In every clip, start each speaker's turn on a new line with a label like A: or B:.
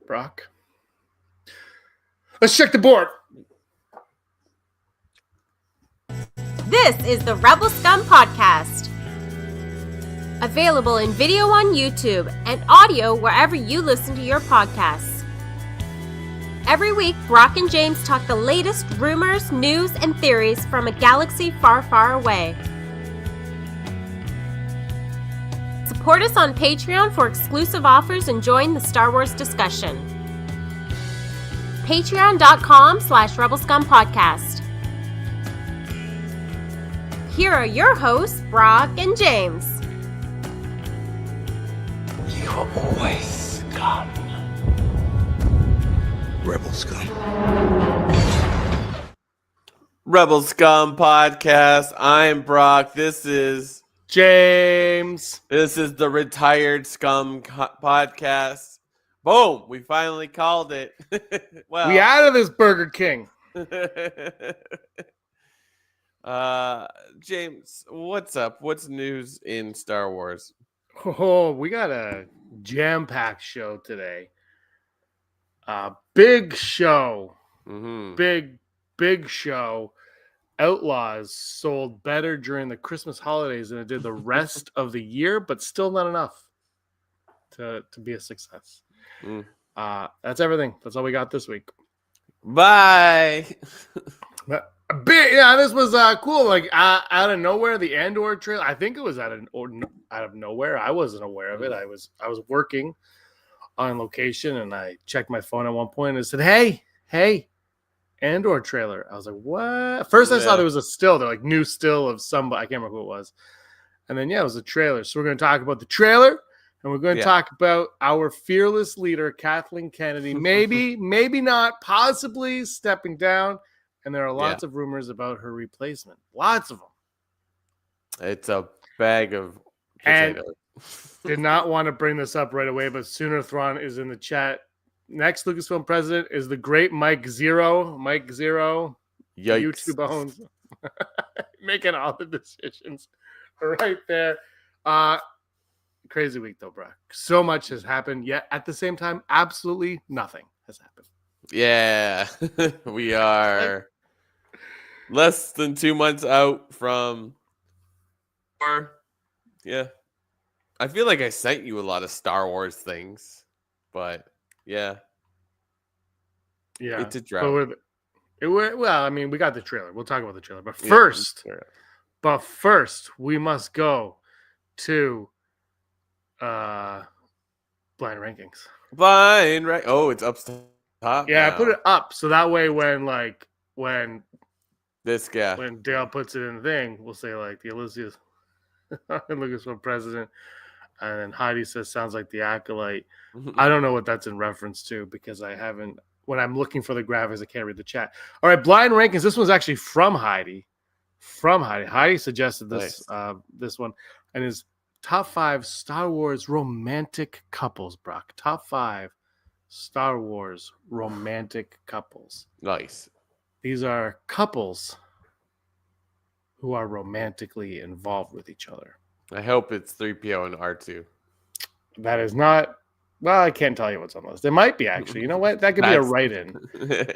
A: Brock. Let's check the board.
B: This is the Rebel Scum Podcast. Available in video on YouTube and audio wherever you listen to your podcasts. Every week, Brock and James talk the latest rumors, news, and theories from a galaxy far, far away. Support us on Patreon for exclusive offers and join the Star Wars discussion. Patreon.com/Rebel Scum Podcast. Here are your hosts, Brock and James.
C: You are always scum. Rebel Scum.
D: Rebel Scum Podcast. I'm Brock. This is
A: James.
D: This is the Retired Scum Podcast. Boom! We finally called it. Well,
A: We out of this Burger King.
D: James, what's up? What's news in Star Wars?
A: Oh, we got a jam-packed show today. Big show.
D: Mm-hmm.
A: Big show. Outlaws sold better during the Christmas holidays than it did the rest of the year, but still not enough to be a success. That's everything. That's all we got this week.
D: Bye.
A: This was cool. Like out of nowhere, the Andor trailer. I think it was out of nowhere. I wasn't aware of it. I was working on location, and I checked my phone at one point, and it said, "Hey, Andor trailer." I was like, "What?" First, I thought it was a still. They're like new still of somebody. I can't remember who it was. And then it was a trailer. So we're going to talk about the trailer, and we're going to talk about our fearless leader, Kathleen Kennedy. Maybe not, possibly stepping down. And there are lots of rumors about her replacement. Lots of them.
D: It's a bag of
A: potatoes. And did not want to bring this up right away, but Soonerthron is in the chat. Next Lucasfilm president is the great Mike Zero. Mike Zero.
D: Yikes.
A: YouTube owns. Making all the decisions right there. Crazy week, though, bro. So much has happened, yet at the same time, absolutely nothing has happened.
D: Yeah, we are less than 2 months out from. Yeah, I feel like I sent you a lot of Star Wars things, but yeah, it's a drought.
A: Well, I mean, we got the trailer. We'll talk about the trailer, but first, we must go to blind rankings.
D: Oh, it's up top.
A: Yeah,
D: now.
A: I put it up so that way when
D: this guy,
A: when Dale puts it in the thing, we'll say like the Elysius Lucasfilm president, and then Heidi says sounds like the Acolyte. I don't know what that's in reference to because I haven't. When I'm looking for the graphics, I can't read the chat. All right, blind rankings. This one's actually from Heidi. Heidi suggested this this one, and is top 5 Star Wars romantic couples. Brock, top 5 Star Wars romantic couples.
D: Nice.
A: These are couples who are romantically involved with each other.
D: I hope it's 3PO and R2.
A: That is not. Well, I can't tell you what's on the list. It might be, actually. You know what? That could be a write-in.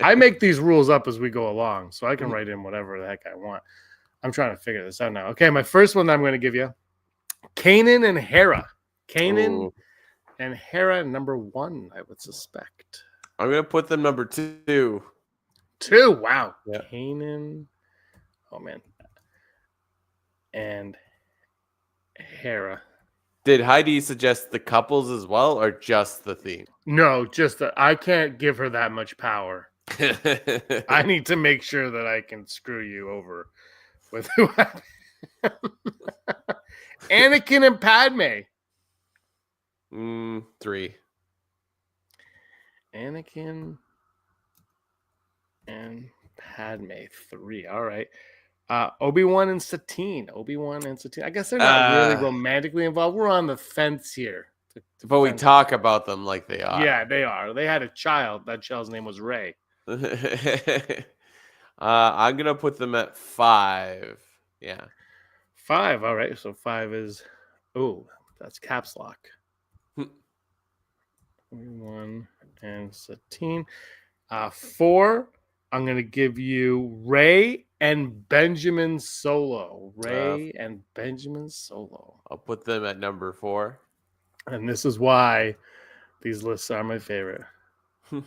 A: I make these rules up as we go along, so I can write in whatever the heck I want. I'm trying to figure this out now. Okay, my first one that I'm going to give you, Kanan and Hera. Kanan and Hera, number 1, I would suspect.
D: I'm going to put them number 2.
A: 2, wow.
D: Yeah.
A: Kanan, oh, man. And Hera. Did
D: Heidi suggest the couples as well, or just the theme?
A: No, just I can't give her that much power. I need to make sure that I can screw you over with who Anakin and Padme.
D: 3.
A: Anakin and Padme, 3. All right. Obi-Wan and Satine. I guess they're not really romantically involved. We're on the fence here.
D: But we talk about them like they are.
A: Yeah, they are. They had a child. That child's name was Rey.
D: I'm going to put them at 5. Yeah.
A: 5. All right. So 5 is, that's caps lock. 1, and Satine. 4, I'm going to give you Ray and Benjamin Solo. Ray and Benjamin Solo.
D: I'll put them at number 4.
A: And this is why these lists are my favorite. Number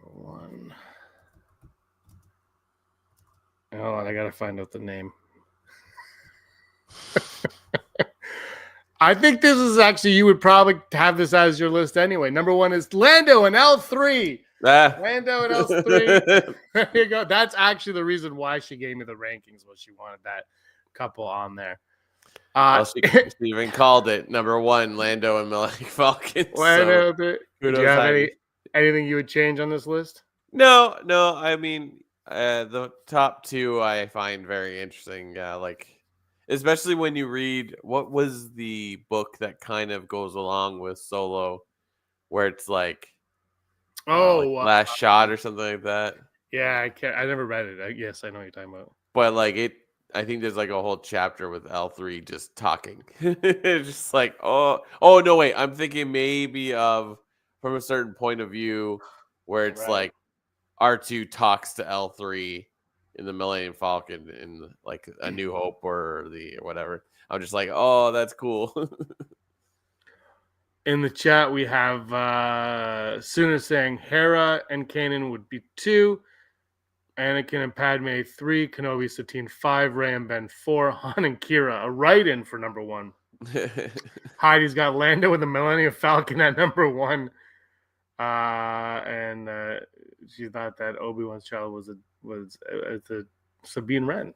A: 1. Hold on, I got to find out the name. I think this is actually, you would probably have this as your list anyway. Number 1 is Lando and L3. Lando and L3. There you go. That's actually the reason why she gave me the rankings, was she wanted that couple on there.
D: She even called it number 1, Lando and Millennium Falcon.
A: Lando, do you have anything you would change on this list?
D: No. I mean, the top 2 I find very interesting. Like, especially when you read, what was the book that kind of goes along with Solo, where it's like, Last Shot or something like that.
A: Yeah, I never read it. Yes, I know what you're talking about.
D: But like I think there's like a whole chapter with L3 just talking. Just like, oh no, wait. I'm thinking maybe of from a certain point of view where it's like R2 talks to L3 in the Millennium Falcon in like A New Hope or whatever. I'm just like, oh, that's cool.
A: In the chat, we have Sooner saying Hera and Kanan would be 2. Anakin and Padme 3, Kenobi, Satine 5, Rey and Ben 4, Han and Kira a write-in for number 1. Heidi's got Lando with the Millennium Falcon at number 1, and she thought that Obi-Wan's child was a Sabine Wren.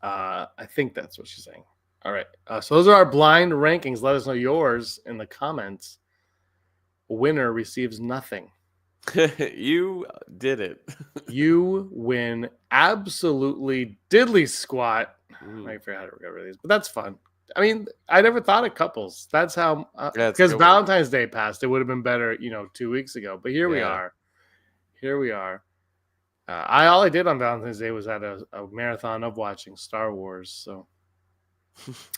A: I think that's what she's saying. All right, so those are our blind rankings. Let us know yours in the comments. Winner receives nothing.
D: You did it.
A: You win absolutely diddly squat. I forgot how to remember these, but that's fun. I mean, I never thought of couples. That's how, because Valentine's Day passed. It would have been better, 2 weeks ago. But here we are. All I did on Valentine's Day was had a marathon of watching Star Wars. So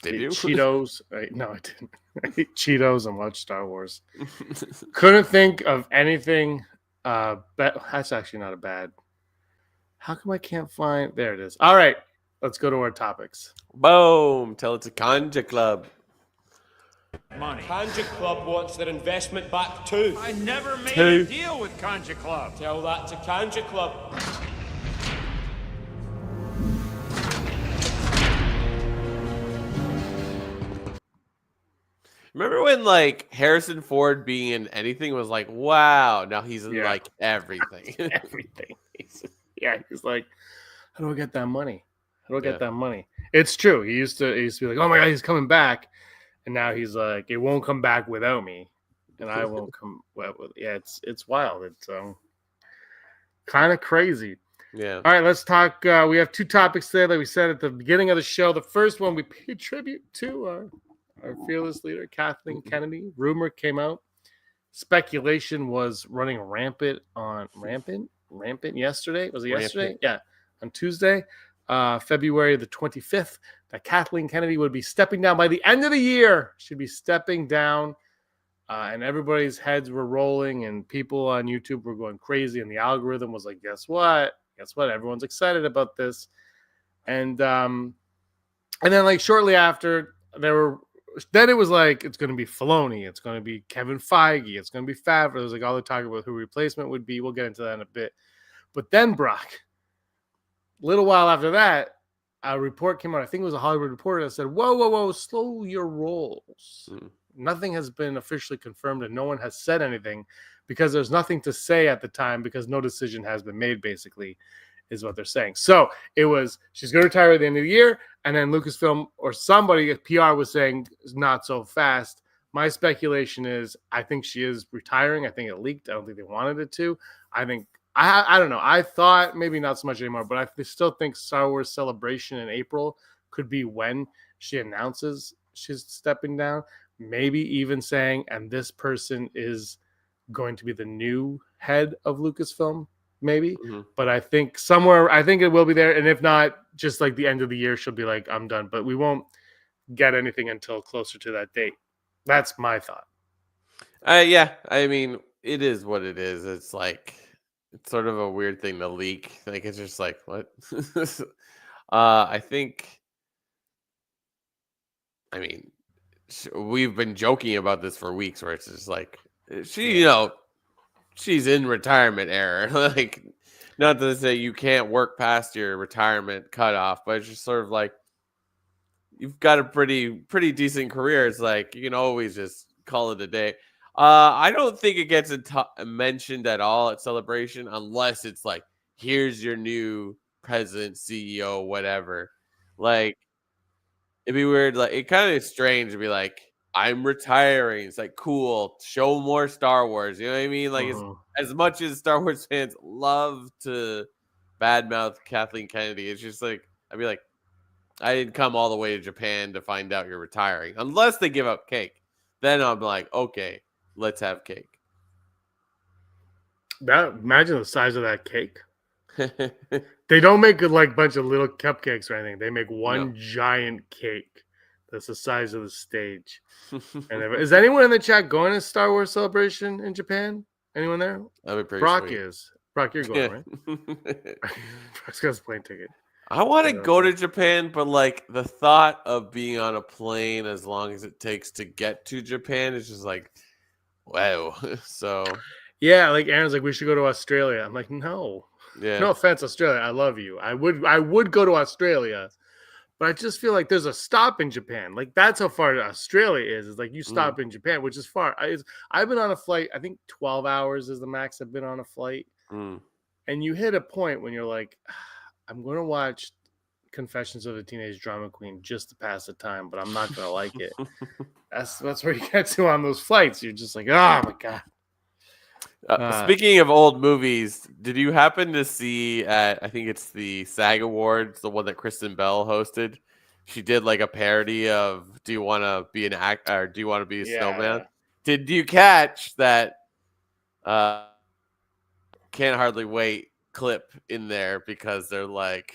D: did you?
A: Cheetos? No, I didn't. I ate Cheetos and watched Star Wars. Couldn't think of anything. That's actually not a bad. How come I can't find? There it is. All right, let's go to our topics.
D: Boom! Tell it to Kanja Club.
E: Money. Kanja Club wants their investment back too.
F: I never made a deal with Kanja Club.
E: Tell that to Kanja Club.
D: Remember when like Harrison Ford being in anything was like, wow, now he's in like everything.
A: Everything. He's like, how do I get that money? Get that money? It's true. He used to be like, oh my God, he's coming back. And now he's like, it won't come back without me. And I won't come with it's wild. It's kind of crazy.
D: Yeah.
A: All right, let's talk. We have 2 topics today, like we said at the beginning of the show. The first one we pay tribute to our fearless leader, Kathleen Kennedy. Rumor came out. Speculation was running rampant yesterday. Was it yesterday?
D: Rampant.
A: Yeah, on Tuesday, February the 25th, that Kathleen Kennedy would be stepping down by the end of the year. She'd be stepping down, and everybody's heads were rolling, and people on YouTube were going crazy, and the algorithm was like, guess what? Everyone's excited about this. And then like shortly after, then it was like, it's going to be Filoni. It's going to be Kevin Feige. It's going to be Favreau. There was like all the talk about who replacement would be. We'll get into that in a bit. But then, Brock, a little while after that, a report came out. I think it was a Hollywood Reporter that said, whoa, slow your rolls. Nothing has been officially confirmed and no one has said anything because there's nothing to say at the time because no decision has been made, basically, is what they're saying. So it was, she's going to retire at the end of the year. And then Lucasfilm or somebody at PR was saying, not so fast. My speculation is, I think she is retiring. I think it leaked. I don't think they wanted it to. I don't know. I thought maybe not so much anymore, but I still think Star Wars Celebration in April could be when she announces she's stepping down. Maybe even saying, and this person is going to be the new head of Lucasfilm, maybe. Mm-hmm. But I think it will be there. And if not, just like the end of the year, she'll be like, I'm done. But we won't get anything until closer to that date. That's my thought.
D: Yeah, I mean, it is what it is. It's like it's sort of a weird thing to leak. Like it's just like what? I think. I mean, we've been joking about this for weeks, where it's just like she's in retirement era. Like, not to say you can't work past your retirement cutoff, but it's just sort of like you've got a pretty decent career. It's like you can always just call it a day. I don't think it gets mentioned at all at Celebration unless it's like, here's your new president, CEO, whatever. Like, it'd be weird. Like, it kind of is strange to be like, I'm retiring. It's like, cool. Show more Star Wars. You know what I mean? Like, as much as Star Wars fans love to badmouth Kathleen Kennedy, it's just like, I'd be like, I didn't come all the way to Japan to find out you're retiring. Unless they give up cake. Then I'm like, okay, let's have cake.
A: Imagine the size of that cake. They don't make it like a bunch of little cupcakes or anything. They make one giant cake that's the size of the stage. And is anyone in the chat going to Star Wars Celebration in Japan? Anyone there?
D: That'd be pretty
A: Brock
D: sweet.
A: is. Brock, you're going, right? Brock's got his plane ticket.
D: I want to go to Japan, but like the thought of being on a plane as long as it takes to get to Japan is just like, wow. So
A: yeah, like Aaron's like, we should go to Australia. I'm like, no.
D: Yeah.
A: No offense, Australia. I love you. I would go to Australia, but I just feel like there's a stop in Japan. Like that's how far Australia is. It's like you stop in Japan, which is far. I've been on a flight. I think 12 hours is the max I've been on a flight. And you hit a point when you're like, I'm going to watch Confessions of a Teenage Drama Queen just to pass the time, but I'm not going to like it. That's where you get to on those flights. You're just like, oh my God.
D: Speaking of old movies, did you happen to see at, I think it's the SAG Awards, the one that Kristen Bell hosted? She did like a parody of Do You Want to Be an Act or Do You Want to Be a Snowman? Did you catch that Can't Hardly Wait clip in there because they're like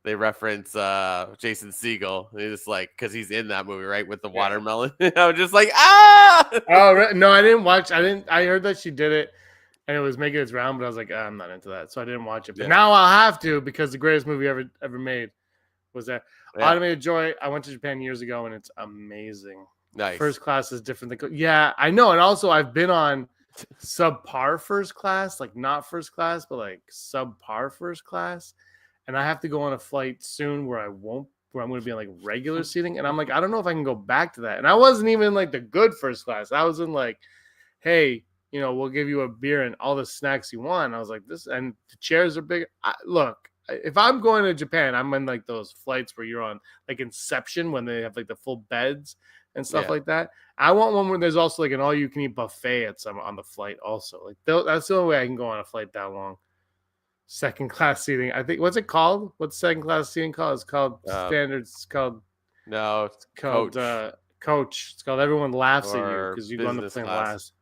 D: they reference Jason Segel. It's like because he's in that movie, right, with the watermelon. I was just like, ah!
A: Oh no, I didn't watch. I heard that she did it, and it was making its round, but I was like, I'm not into that, so I didn't watch it. But now I'll have to because the greatest movie ever made was that Automated Joy. I went to Japan years ago, and it's amazing.
D: Nice.
A: First class is different than I know, and also I've been on subpar first class, like not first class, but like subpar first class. And I have to go on a flight soon where I'm going to be in like regular seating. And I'm like, I don't know if I can go back to that. And I wasn't even like the good first class. I was in like, hey, we'll give you a beer and all the snacks you want. And I was like, this, and the chairs are big. Look, if I'm going to Japan, I'm in like those flights where you're on like Inception when they have like the full beds and stuff like that. I want one where there's also like an all you can eat buffet on the flight also. Like that's the only way I can go on a flight that long. Second class seating. I think what's it called? What's second class seating called? It's called standards. It's called
D: it's called
A: coach. It's called everyone laughs at you because you go on the plane last.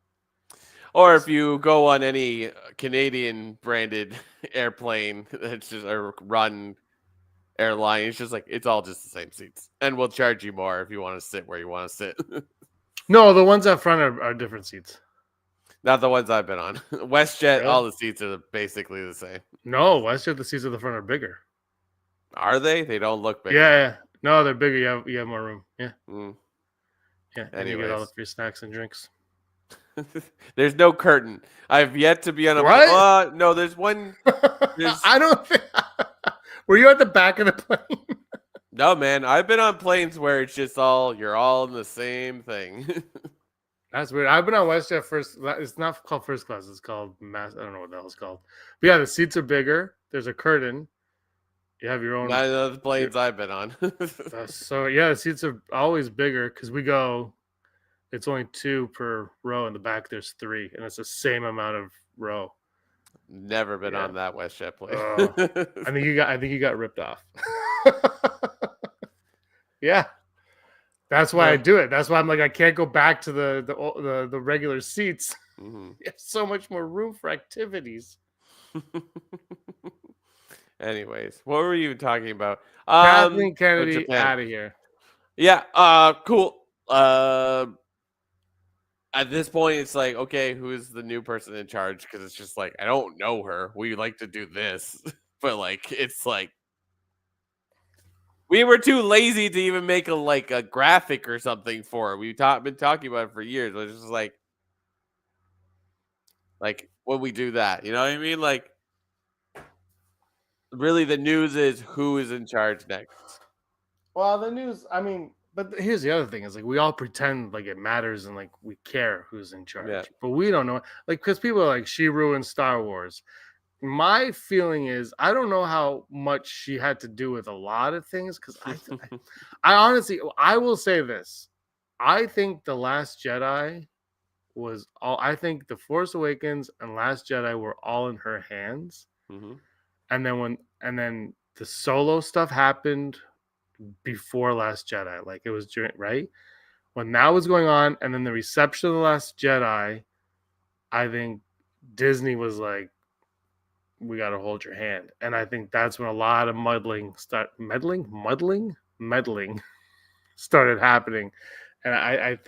D: Or if you go on any Canadian branded airplane that's just a run airline, it's just like it's all just the same seats, and we'll charge you more if you want to sit where you want to sit.
A: No, the ones up front are different seats.
D: Not the ones I've been on. WestJet, all the seats are basically the same.
A: No, WestJet, the seats at the front are bigger.
D: Are they? They don't look bigger.
A: Yeah. No, they're bigger. You have more room. Yeah. Yeah. And you get all the free snacks and drinks.
D: There's no curtain. I've yet to be on a
A: what?
D: No, there's one.
A: I don't think. Were you at the back of the plane?
D: No, man. I've been on planes where it's just you're all in the same thing.
A: That's weird. I've been on WestJet first. It's not called first class. It's called mass. I don't know what the hell it's called. But yeah, the seats are bigger. There's a curtain. You have your own.
D: None of the planes I've been on.
A: So yeah, the seats are always bigger because we go. It's only 2 per row. In the back, there's 3, and it's the same amount of row.
D: Never been on that WestJet plane.
A: I think you got ripped off. Yeah. That's why I do it. That's why I'm like, I can't go back to the regular seats. You have so much more room for activities.
D: Anyways, what were you talking about?
A: Kathleen Kennedy out of here.
D: Yeah. Cool. At this point, it's like, okay, who's the new person in charge? Because it's just like, I don't know her. We like to do this, but like, it's like we were too lazy to even make a graphic or something for it. We've been talking about it for years. It's just like when we do that, you know what I mean? Like, really, the news is who is in charge next.
A: Well, the news, I mean, but here's the other thing is like we all pretend like it matters and like we care who's in charge,
D: Yeah.
A: but we don't know. Like, because people are like, she ruined Star Wars. My feeling is I don't know how much she had to do with a lot of things because I honestly, I will say this. I think The Last Jedi was all, I think The Force Awakens and Last Jedi were all in her hands.
D: Mm-hmm.
A: And then the Solo stuff happened before Last Jedi. Like it was during, right? When that was going on, and then the reception of The Last Jedi, I think Disney was like, we got to hold your hand. And I think that's when a lot of meddling started happening. And I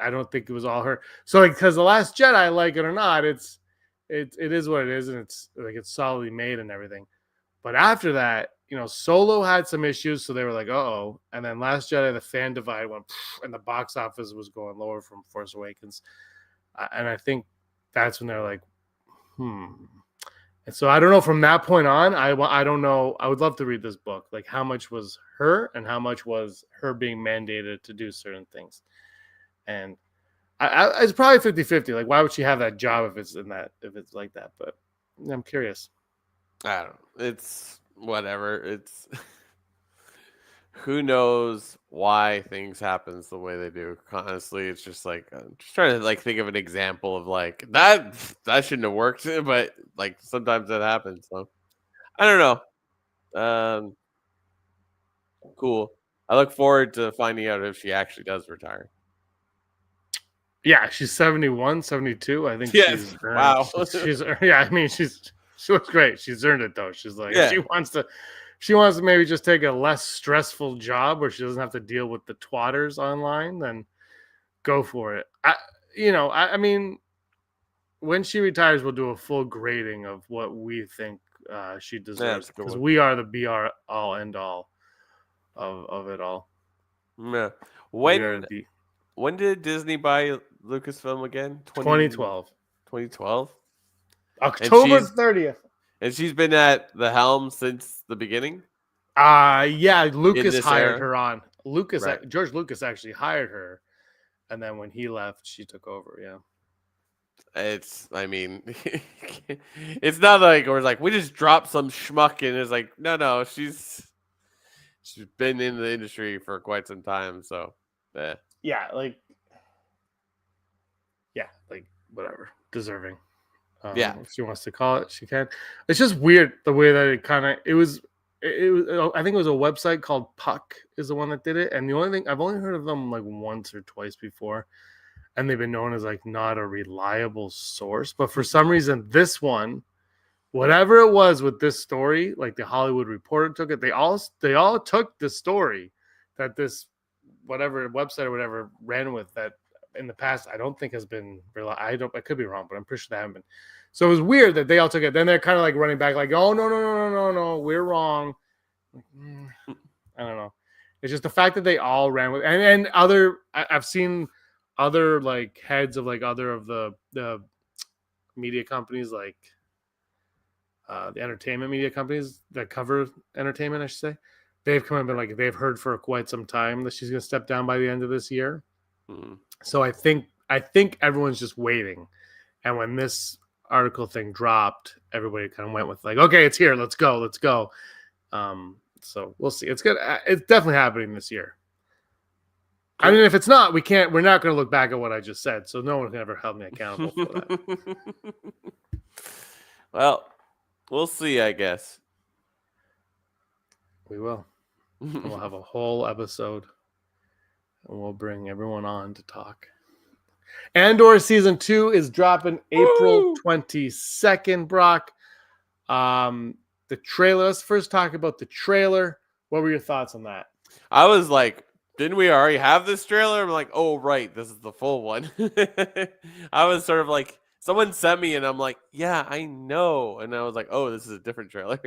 A: don't think it was all her. So like, because The Last Jedi, like it or not, it is what it is, and it's like it's solidly made and everything. But after that, Solo had some issues, so they were like, "Uh-oh." And then Last Jedi, the fan divide went, and the box office was going lower from Force Awakens. And I think that's when they're like, And so I don't know from that point on, I don't know. I would love to read this book. Like how much was her and how much was her being mandated to do certain things. And it's probably 50-50. Like why would she have that job if it's like that? But I'm curious.
D: I don't know. It's whatever. It's who knows why things happen the way they do. Honestly, it's just like I'm just trying to like think of an example of like that shouldn't have worked, but like sometimes that happens. So I don't know. Cool. I look forward to finding out if she actually does retire.
A: Yeah, she's 71, 72. I think
D: Yes.
A: she's
D: Wow.
A: she's yeah, I mean she looks great. She's earned it though. She's like
D: Yeah.
A: she wants to maybe just take a less stressful job where she doesn't have to deal with the twatters online, then go for it. I mean, when she retires, we'll do a full grading of what we think she deserves because we are the BR all end all of it all.
D: Yeah. When did Disney buy Lucasfilm again?
A: 2012.
D: 2012?
A: October 30th.
D: And she's been at the helm since the beginning?
A: Yeah, Lucas hired her on. George Lucas actually hired her. And then when he left, she took over, yeah.
D: It's not like we're like we just dropped some schmuck and it's like no, she's been in the industry for quite some time, so
A: yeah, like whatever, deserving. If she wants to call it, she can. It's just weird the way that it was. I think it was a website called Puck is the one that did it, and the only thing I've only heard of them like once or twice before, and they've been known as like not a reliable source. But for some reason, this one, whatever it was with this story, like the Hollywood Reporter took it. They all took the story that this whatever website or whatever ran with that in the past. I don't think has been. I could be wrong, but I'm pretty sure they haven't been. So it was weird that they all took it. Then they're kind of like running back, like, "Oh no, we're wrong." Like, I don't know. It's just the fact that they all ran with, and other. I've seen other like heads of like other of the media companies, like the entertainment media companies that cover entertainment. I should say they've come up and like they've heard for quite some time that she's going to step down by the end of this year.
D: Mm-hmm.
A: So I think everyone's just waiting, and when this article thing dropped, everybody kind of went with like, okay, it's here, let's go. So we'll see. It's good. It's definitely happening this year. Cool. I mean, if it's not, we're not going to look back at what I just said, so no one can ever hold me accountable for that.
D: Well, we'll see, I guess.
A: We will. And we'll have a whole episode, and we'll bring everyone on to talk. Andor season 2 is dropping April 22nd, Brock. The trailer. Let's first talk about the trailer. What were your thoughts on that?
D: I was like didn't we already have this trailer? I'm like, oh, right, this is the full one. I was sort of like, someone sent me, and I'm like, yeah, I know. And I was like, oh, this is a different trailer.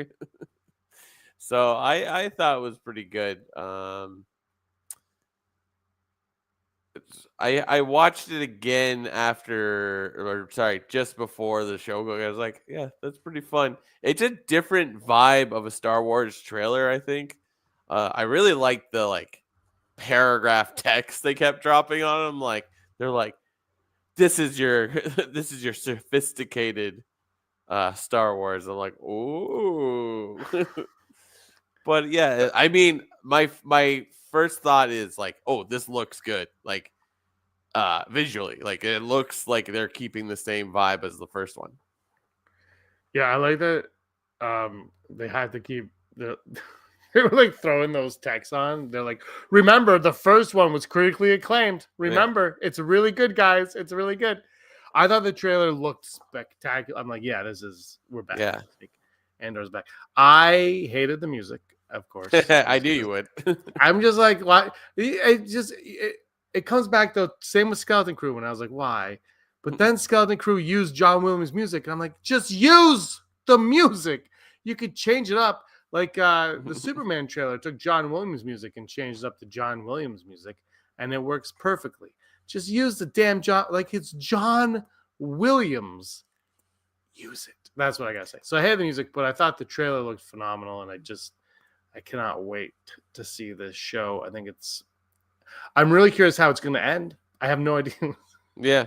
D: So I thought it was pretty good. I watched it again just before the show. I was like, yeah, that's pretty fun. It's a different vibe of a Star Wars trailer, I think. I really liked the paragraph text they kept dropping on them. Like they're like, this is your this is your sophisticated Star Wars. I'm like, ooh. But yeah, I mean, my first thought is like, oh, this looks good. Like visually, like it looks like they're keeping the same vibe as the first one.
A: Yeah, I like that. They had to keep the. They were like throwing those texts on. They're like, remember, the first one was critically acclaimed. Remember, It's really good, guys. It's really good. I thought the trailer looked spectacular. I'm like, yeah, we're back.
D: Yeah.
A: Like, Andor's back. I hated the music, of course.
D: I knew you would.
A: I'm just like, why? It comes back though. Same with Skeleton Crew. When I was like, why? But then Skeleton Crew used John Williams' music, and I'm like, just use the music. You could change it up. Like the Superman trailer took John Williams' music and changed it up to John Williams' music, and it works perfectly. Just use the damn John, like it's John Williams. Use it. That's what I gotta say. So I hate the music, but I thought the trailer looked phenomenal, and I cannot wait to see this show. I'm really curious how it's gonna end. I have no idea.
D: Yeah.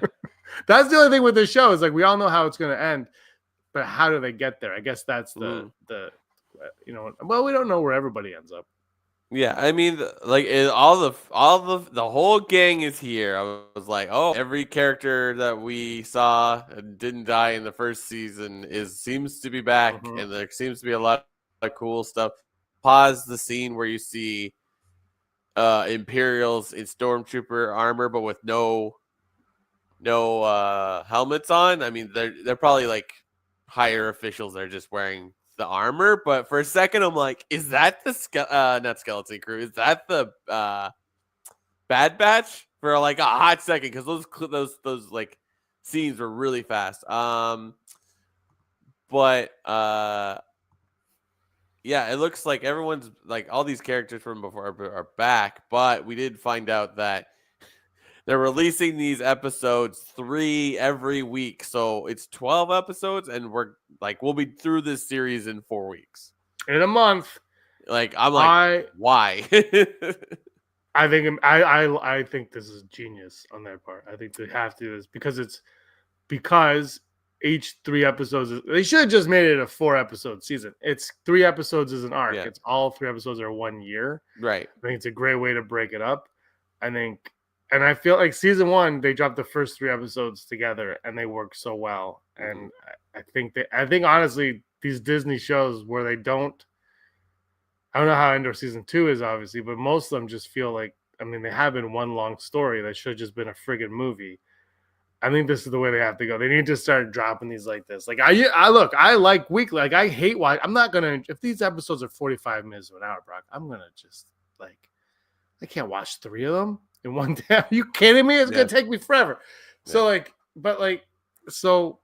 A: That's the only thing with this show is like we all know how it's gonna end, but how do they get there? I guess that's the well, we don't know where everybody ends up.
D: Yeah, I mean, all the whole gang is here. I was like, oh, every character that we saw and didn't die in the first season seems to be back, and there seems to be a lot of cool stuff. Pause the scene where you see Imperials in Stormtrooper armor, but with no helmets on. I mean, they're probably like higher officials that are just wearing the armor, but for a second I'm like, is that the not Skeleton Crew? Is that the Bad Batch? For like a hot second, because those like scenes were really fast. But yeah, it looks like everyone's like all these characters from before are back, but we did find out that they're releasing these episodes 3 every week. So it's 12 episodes, and we'll be through this series in 4 weeks.
A: In a month.
D: Like, I'm like, why?
A: I think this is genius on their part. I think they have to do this because each 3 episodes they should have just made it a 4-episode season. It's 3 episodes is an arc. Yeah. It's all 3 episodes are 1 year.
D: Right.
A: I think it's a great way to break it up. And I feel like season 1, they dropped the first 3 episodes together and they work so well. And I think honestly, these Disney shows where I don't know how Andor season 2 is obviously, but most of them just feel like, I mean, they have been one long story that should have just been a friggin' movie. I think this is the way they have to go. They need to start dropping these like this. Like I like weekly. Like I hate why I'm not gonna. If these episodes are 45 minutes to an hour, Brock, I'm gonna just like I can't watch 3 of them in one day. Are you kidding me? It's gonna take me forever. Yeah. So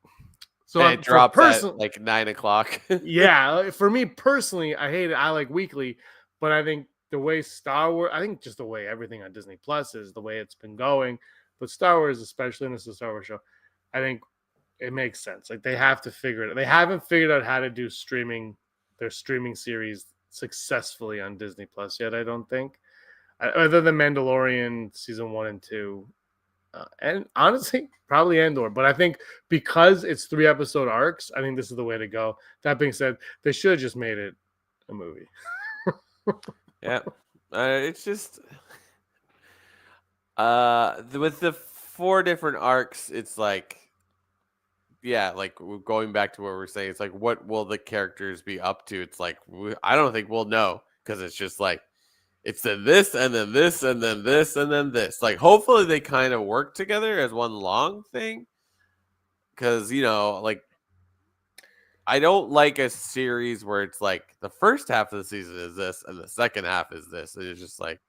D: and it drops at like 9:00.
A: Yeah, for me personally, I hate it. I like weekly, but I think the way Star Wars, I think just the way everything on Disney Plus is, the way it's been going. But Star Wars, especially, and this is a Star Wars show, I think it makes sense. Like they have to figure it out. They haven't figured out how to do their streaming series successfully on Disney Plus yet. I don't think, other than Mandalorian season 1 and 2, and honestly, probably Andor. But I think because it's 3-episode arcs, I think this is the way to go. That being said, they should have just made it a movie.
D: Yeah, it's just. With the 4 different arcs, it's like, yeah, like going back to what we're saying, it's like, what will the characters be up to? It's like, I don't think we'll know, because it's just like, it's then this, and then this, and then this, and then this. Like, hopefully they kind of work together as one long thing, because, like, I don't like a series where it's like, the first half of the season is this, and the second half is this, and it's just like,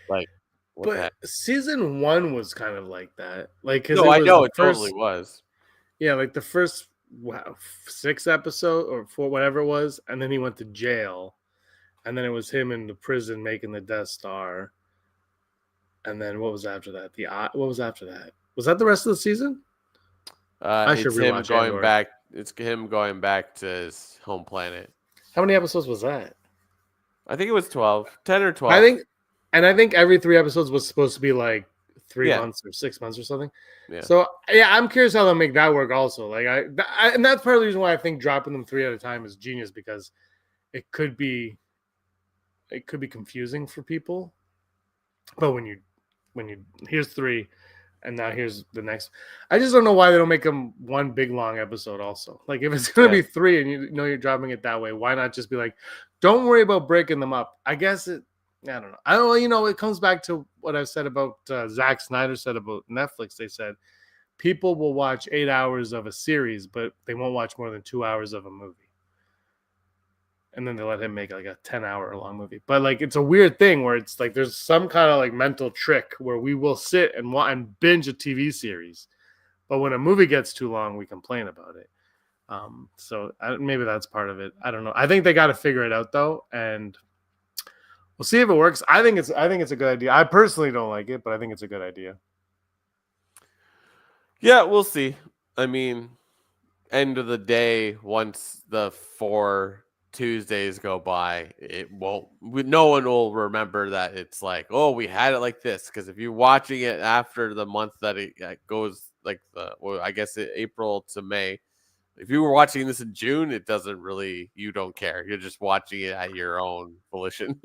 D: Like, what the
A: But
D: heck?
A: season 1 was kind of like that. Like, because
D: No,
A: it
D: I
A: was
D: know
A: the
D: it totally
A: first,
D: was.
A: yeah, like the first 6 episode or 4, whatever it was, and then he went to jail, and then it was him in the prison making the Death Star, and then what was after that? What was after that? Was that the rest of the season? I should
D: It's him
A: rewatch
D: going
A: Andor.
D: back. It's him going back to his home planet.
A: How many episodes was that?
D: I think it was 12, 10 or 12.
A: I think every 3 episodes was supposed to be like 3
D: Yeah.
A: months or 6 months or something.
D: Yeah.
A: So yeah, I'm curious how they'll make that work. Also, like and that's part of the reason why I think dropping them 3 at a time is genius, because it could be confusing for people. But when you here's 3, and now here's the next, I just don't know why they don't make them one big long episode. Also, like if it's gonna be 3 and you know you're dropping it that way, why not just be like, don't worry about breaking them up? I guess it. I don't know. I don't. You know, it comes back to what I've said about Zack Snyder said about Netflix. They said people will watch 8 hours of a series, but they won't watch more than 2 hours of a movie. And then they let him make like a 10-hour long movie. But like, it's a weird thing where it's like there's some kind of like mental trick where we will sit and binge a TV series, but when a movie gets too long, we complain about it. So maybe that's part of it. I don't know. I think they got to figure it out though, and we'll see if it works. I think it's a good idea. I personally don't like it, but I think it's a good idea.
D: Yeah, we'll see. I mean, end of the day, once the 4 Tuesdays go by, it won't. No one will remember that it's like, oh, we had it like this. Because if you're watching it after the month that it goes, like I guess April to May. If you were watching this in June, it doesn't really. You don't care. You're just watching it at your own volition.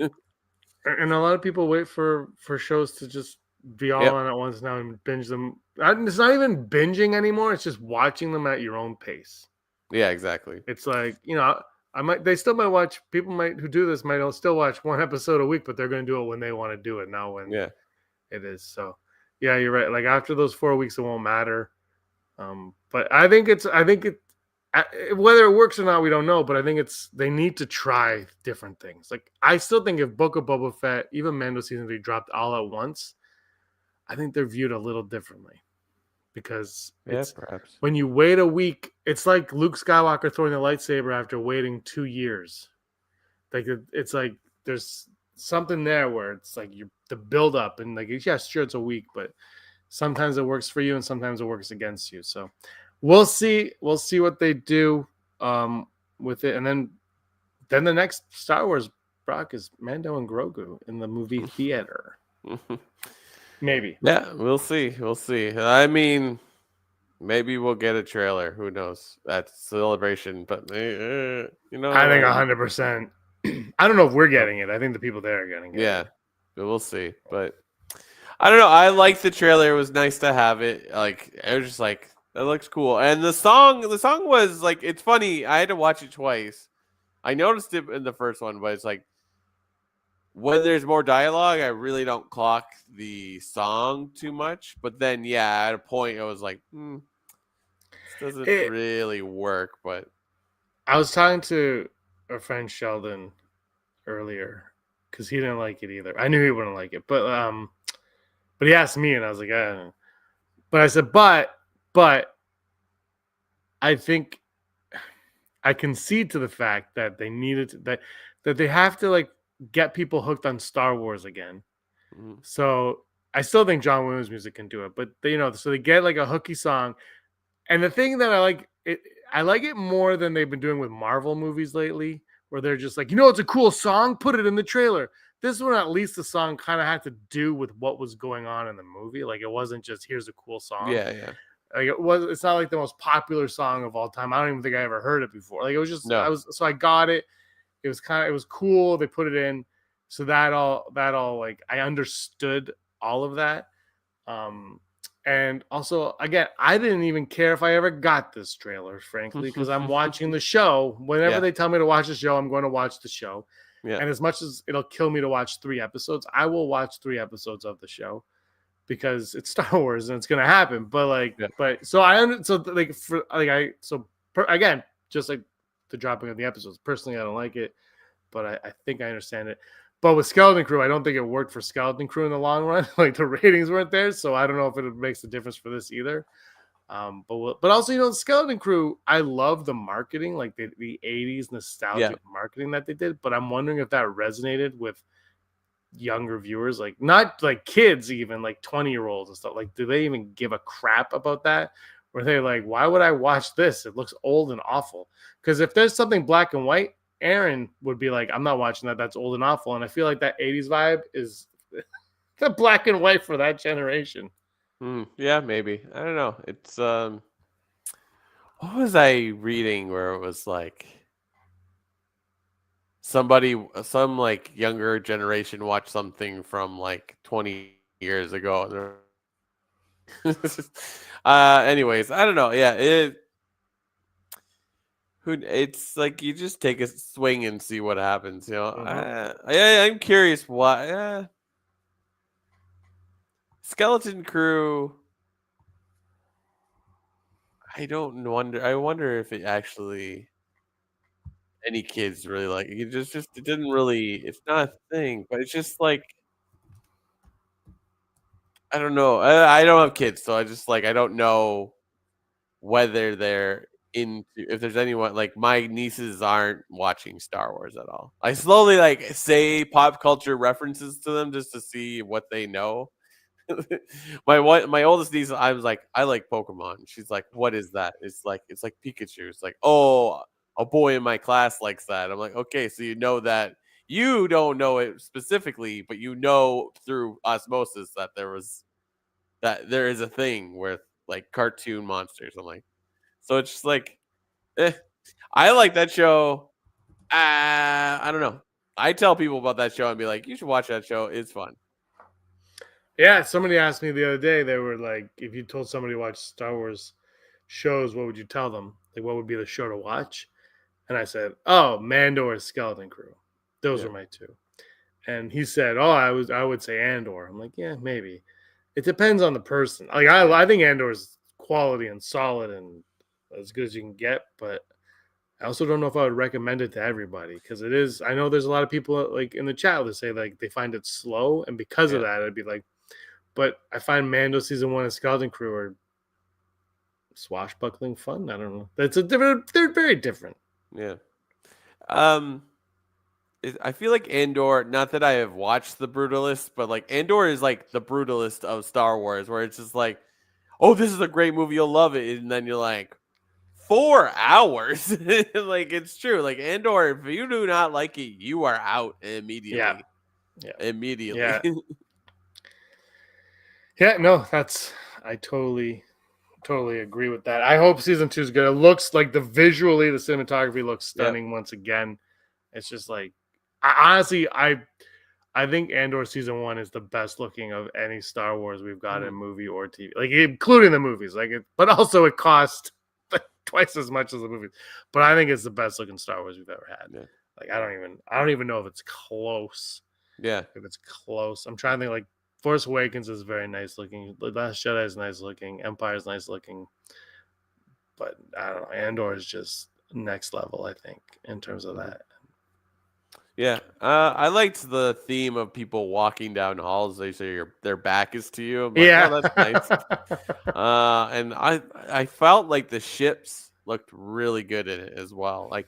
A: And a lot of people wait for shows to just be all on at once now and binge them. It's not even binging anymore. It's just watching them at your own pace.
D: Yeah, exactly.
A: It's like, you know, they still might watch. People who do this might still watch one episode a week, but they're going to do it when they want to do it, not when it is. So, yeah, you're right. Like after those 4 weeks, it won't matter. But I think whether it works or not, we don't know. But I think they need to try different things. Like I still think if Book of Boba Fett, even Mando season 3 dropped all at once, I think they're viewed a little differently. Because
D: perhaps
A: when you wait a week, it's like Luke Skywalker throwing the lightsaber after waiting 2 years. Like it's like there's something there where it's like the build up and like sure it's a week, but sometimes it works for you and sometimes it works against you. So we'll see what they do with it, and then the next Star Wars, Brock, is Mando and Grogu in the movie theater. Maybe.
D: Yeah, we'll see. I mean, maybe we'll get a trailer. Who knows? That's Celebration, but you know,
A: I think 100%. I don't know if we're getting it. I think the people there are getting it.
D: Yeah, but we'll see. But I don't know. I liked the trailer. It was nice to have it. Like I was just like, that looks cool. And the song was like, it's funny. I had to watch it twice. I noticed it in the first one, but it's like, when there's more dialogue, I really don't clock the song too much. But then, yeah, at a point, I was like, this doesn't really work. But
A: I was talking to our friend Sheldon earlier because he didn't like it either. I knew he wouldn't like it, but he asked me, and I was like, I don't know. But I said, but I think I concede to the fact that they needed that they have to like get people hooked on Star Wars again. Mm-hmm. So I still think John Williams music can do it, but so they get like a hooky song. And the thing that I like it more than they've been doing with Marvel movies lately, where they're just like, it's a cool song, put it in the trailer. This one, at least the song kind of had to do with what was going on in the movie. Like it wasn't just, here's a cool song.
D: Yeah.
A: Like it's not like the most popular song of all time. I don't even think I ever heard it before. Like it was just, I got it. It was cool. They put it in. So that all like I understood all of that. And also, again, I didn't even care if I ever got this trailer, frankly, because I'm watching the show. Whenever they tell me to watch the show, I'm going to watch the show. Yeah. And as much as it'll kill me to watch 3 episodes, I will watch 3 episodes of the show because it's Star Wars and it's going to happen. But again, just like the dropping of the episodes. Personally, I don't like it, but I think I understand it. But with Skeleton Crew, I don't think it worked for Skeleton Crew in the long run. Like the ratings weren't there, so I don't know if it makes a difference for this either. But also, the Skeleton Crew, I love the marketing, like the 80s nostalgic marketing that they did. But I'm wondering if that resonated with younger viewers, like not like kids, even like 20-year-olds and stuff. Like, do they even give a crap about that? Where they're like, why would I watch this? It looks old and awful. Because if there's something black and white, Aaron would be like, I'm not watching that. That's old and awful. And I feel like that 80s vibe is the black and white for that generation.
D: Yeah, maybe. I don't know. It's what was I reading where it was like some like younger generation watched something from like 20 years ago. Anyways, I don't know. Yeah, it's like you just take a swing and see what happens. I'm curious why. Skeleton Crew. I wonder if it actually any kids really like it. Just it didn't really. It's not a thing, but it's just like I don't know. I don't have kids, so I just like I don't know whether they're into if there's anyone like my nieces aren't watching Star Wars at all. I slowly like say pop culture references to them just to see what they know. my oldest niece, I was like, I like Pokemon. She's like, what is that? It's like Pikachu. It's like, oh, a boy in my class likes that. I'm like, okay, so you know that you don't know it specifically, but you know through osmosis that there is a thing with like cartoon monsters. I'm like, so it's just like, I like that show. I don't know. I tell people about that show and be like, you should watch that show. It's fun.
A: Yeah, somebody asked me the other day, they were like, if you told somebody to watch Star Wars shows, what would you tell them? Like, what would be the show to watch? And I said, oh, Mando or Skeleton Crew. Those are my two. And he said, oh, I would say Andor. I'm like, yeah, maybe. It depends on the person. Like, I think Andor is quality and solid and as good as you can get, but I also don't know if I would recommend it to everybody because it is. I know there's a lot of people like in the chat that say like they find it slow, and because of that, I'd be like, but I find Mando season 1 and Skeleton Crew are swashbuckling fun. I don't know. They're very different.
D: Yeah. I feel like Andor, not that I have watched The Brutalist, but like Andor is like the brutalist of Star Wars, where it's just like, oh, this is a great movie, you'll love it. And then you're like, 4 hours. Like it's true. Like Andor, if you do not like it, you are out immediately.
A: Yeah.
D: Immediately.
A: Yeah. Yeah, no, I totally agree with that. I hope season 2 is good. It looks like the cinematography looks stunning once again. It's just like I think Andor season 1 is the best looking of any Star Wars we've got in movie or TV, like including the movies. Like but also it cost twice as much as the movies. But I think it's the best looking Star Wars we've ever had. Yeah. Like I don't even know if it's close.
D: Yeah,
A: if it's close, I'm trying to think. Like Force Awakens is very nice looking. The Last Jedi is nice looking. Empire is nice looking. But I don't know. Andor is just next level, I think, in terms of that.
D: Yeah, I liked the theme of people walking down halls. They say their back is to you. I'm like, oh, that's nice. And I felt like the ships looked really good in it as well. Like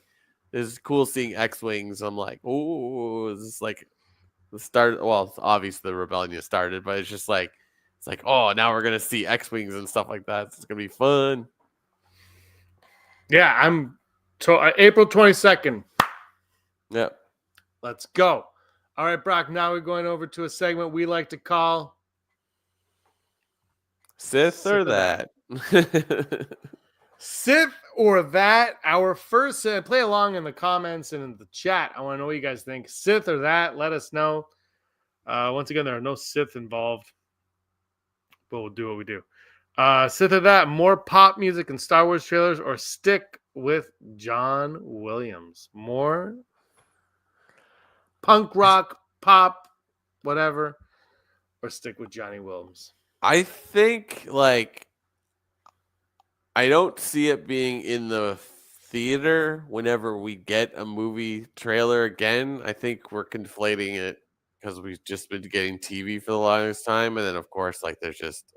D: it's cool seeing X-wings. I'm like, oh, this is like the start. Well, it's obvious the rebellion started, but it's just like oh, now we're gonna see X-wings and stuff like that. It's gonna be fun.
A: Yeah, I'm April 22nd.
D: Yep.
A: Let's go. All right, Brock, now we're going over to a segment we like to call
D: Sith or that.
A: Sith or that. Our first play along in the comments and in the chat. I want to know what you guys think. Sith or that. Let us know. Once again, there are no Sith involved, but we'll do what we do. Sith or that. More pop music and Star Wars trailers, or stick with John Williams. More punk rock, pop, whatever, or stick with Johnny Williams.
D: I think like I don't see it being in the theater whenever we get a movie trailer again. I think we're conflating it because we've just been getting TV for the longest time, and then of course, like there's just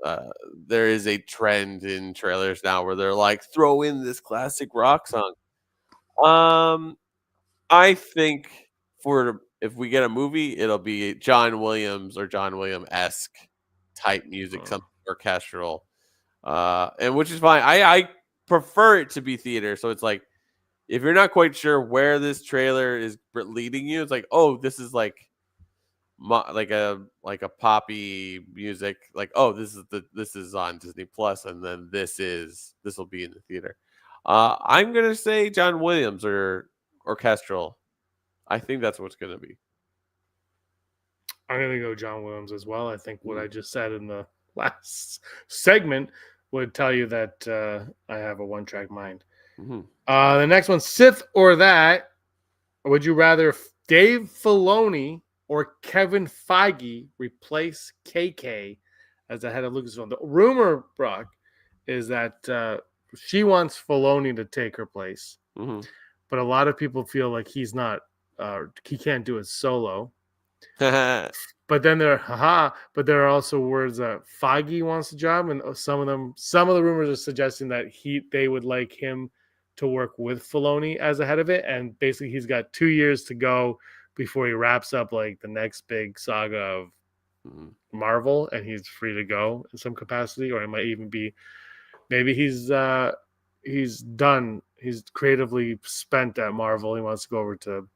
D: there is a trend in trailers now where they're like, throw in this classic rock song. I think for if we get a movie, it'll be John Williams or John Williams-esque type music, something orchestral, and which is fine. I prefer it to be theater, so it's like if you're not quite sure where this trailer is leading you, it's like, oh, this is like like a poppy music, like, oh, this is on Disney Plus, and then this will be in the theater. I'm gonna say John Williams or orchestral. I think that's what's gonna be.
A: I'm gonna go John Williams as well. I think what I just said in the last segment would tell you that I have a one-track mind.
D: Mm-hmm.
A: The next one, Sith or that. Would you rather Dave Filoni or Kevin Feige replace KK as the head of Lucasfilm? The rumor, Brock, is that she wants Filoni to take her place, but a lot of people feel like he can't do it solo. But then there are also words that Feige wants the job, and some of the rumors are suggesting that they would like him to work with Filoni as the head of it, and basically he's got 2 years to go before he wraps up like the next big saga of Marvel, and he's free to go in some capacity, or it might even be maybe he's done. He's creatively spent at Marvel. He wants to go over to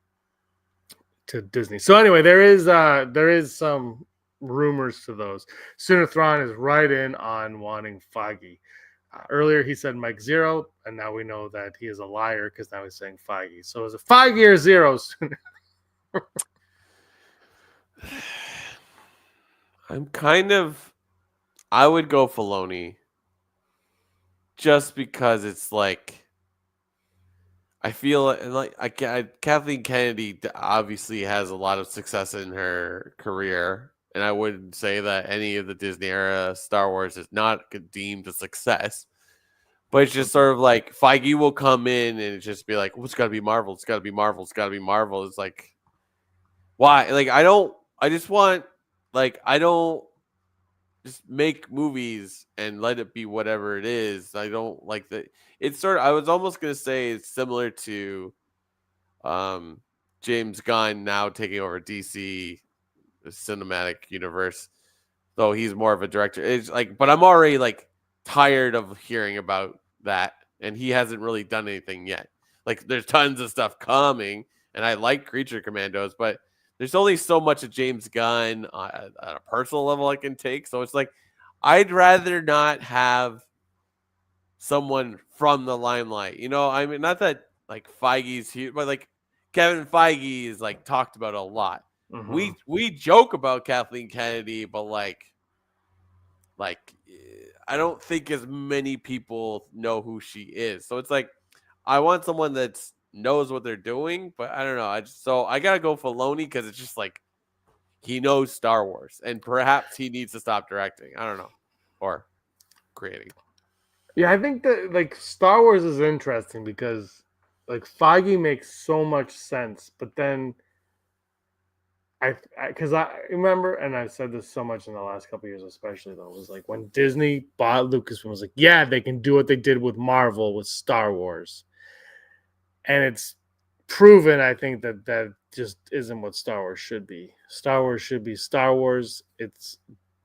A: Disney. So anyway, there is some rumors to those. Sooner Thrawn is right in on wanting Feige. Earlier he said Mike Zero, and now we know that he is a liar because now he's saying Feige. So is it Feige or Zero Sooner?
D: I would go Filoni just because it's like I feel like Kathleen Kennedy obviously has a lot of success in her career, and I wouldn't say that any of the Disney era Star Wars is not deemed a success. But it's just sort of like Feige will come in and it's just be like, well, it's got to be Marvel. It's got to be Marvel. It's got to be Marvel. It's like, why? Like, I don't just make movies and let it be whatever it is. I don't like that. It's I was almost going to say it's similar to James Gunn now taking over DC cinematic universe, though he's more of a director. It's like, but I'm already like tired of hearing about that, and he hasn't really done anything yet. Like, there's tons of stuff coming, and I like Creature Commandos, but there's only so much of James Gunn at a personal level I can take. So it's like, I'd rather not have someone from the limelight. You know, I mean, not that like Feige's huge, but like Kevin Feige is like talked about a lot. Mm-hmm. We joke about Kathleen Kennedy, but like I don't think as many people know who she is. So it's like, I want someone that knows what they're doing, but I don't know. So I gotta go Filoni because it's just like he knows Star Wars, and perhaps he needs to stop directing. I don't know, or creating.
A: Yeah, I think that like Star Wars is interesting because like Feige makes so much sense, but then because I remember, and I've said this so much in the last couple of years, especially though, was like when Disney bought Lucasfilm, was like, yeah, they can do what they did with Marvel with Star Wars, and it's proven, I think, that just isn't what Star Wars should be. Star Wars should be Star Wars. It's,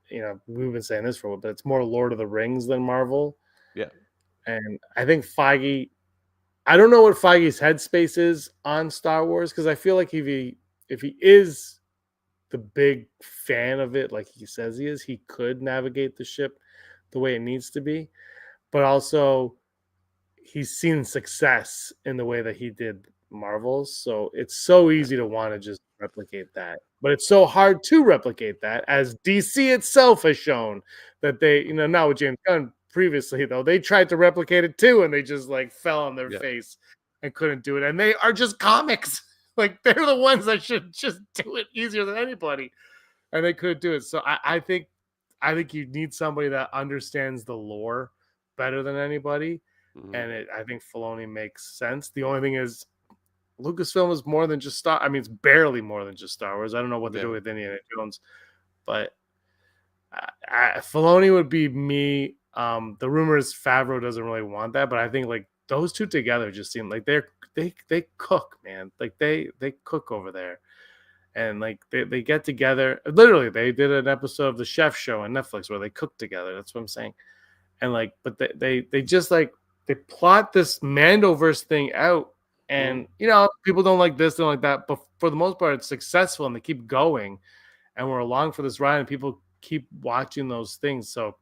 A: you know, we've been saying this for a while, but it's more Lord of the Rings than Marvel.
D: Yeah,
A: and I think Feige, I don't know what Feige's headspace is on Star Wars, because I feel like if he is the big fan of it, like he says he is, he could navigate the ship the way it needs to be. But also, he's seen success in the way that he did Marvels, so it's so easy to want to just replicate that. But it's so hard to replicate that, as DC itself has shown that they, you know, not with James Gunn previously, though, they tried to replicate it too, and they just like fell on their face and couldn't do it. And they are just comics. Like, they're the ones that should just do it easier than anybody, and they couldn't do it. So I think you need somebody that understands the lore better than anybody. and I think Filoni makes sense. The only thing is, Lucasfilm is more than just Star. I mean, it's barely more than just Star Wars. I don't know what they're doing with Indiana Jones, but Filoni would be me. The rumor is Favreau doesn't really want that, but I think like those two together just seem like they cook, man. Like they cook over there, and like they get together. Literally, they did an episode of the Chef Show on Netflix where they cook together. That's what I'm saying. And like, but they just like they plot this Mandoverse thing out. And, people don't like this, don't like that. But for the most part, it's successful and they keep going. And we're along for this ride and people keep watching those things. So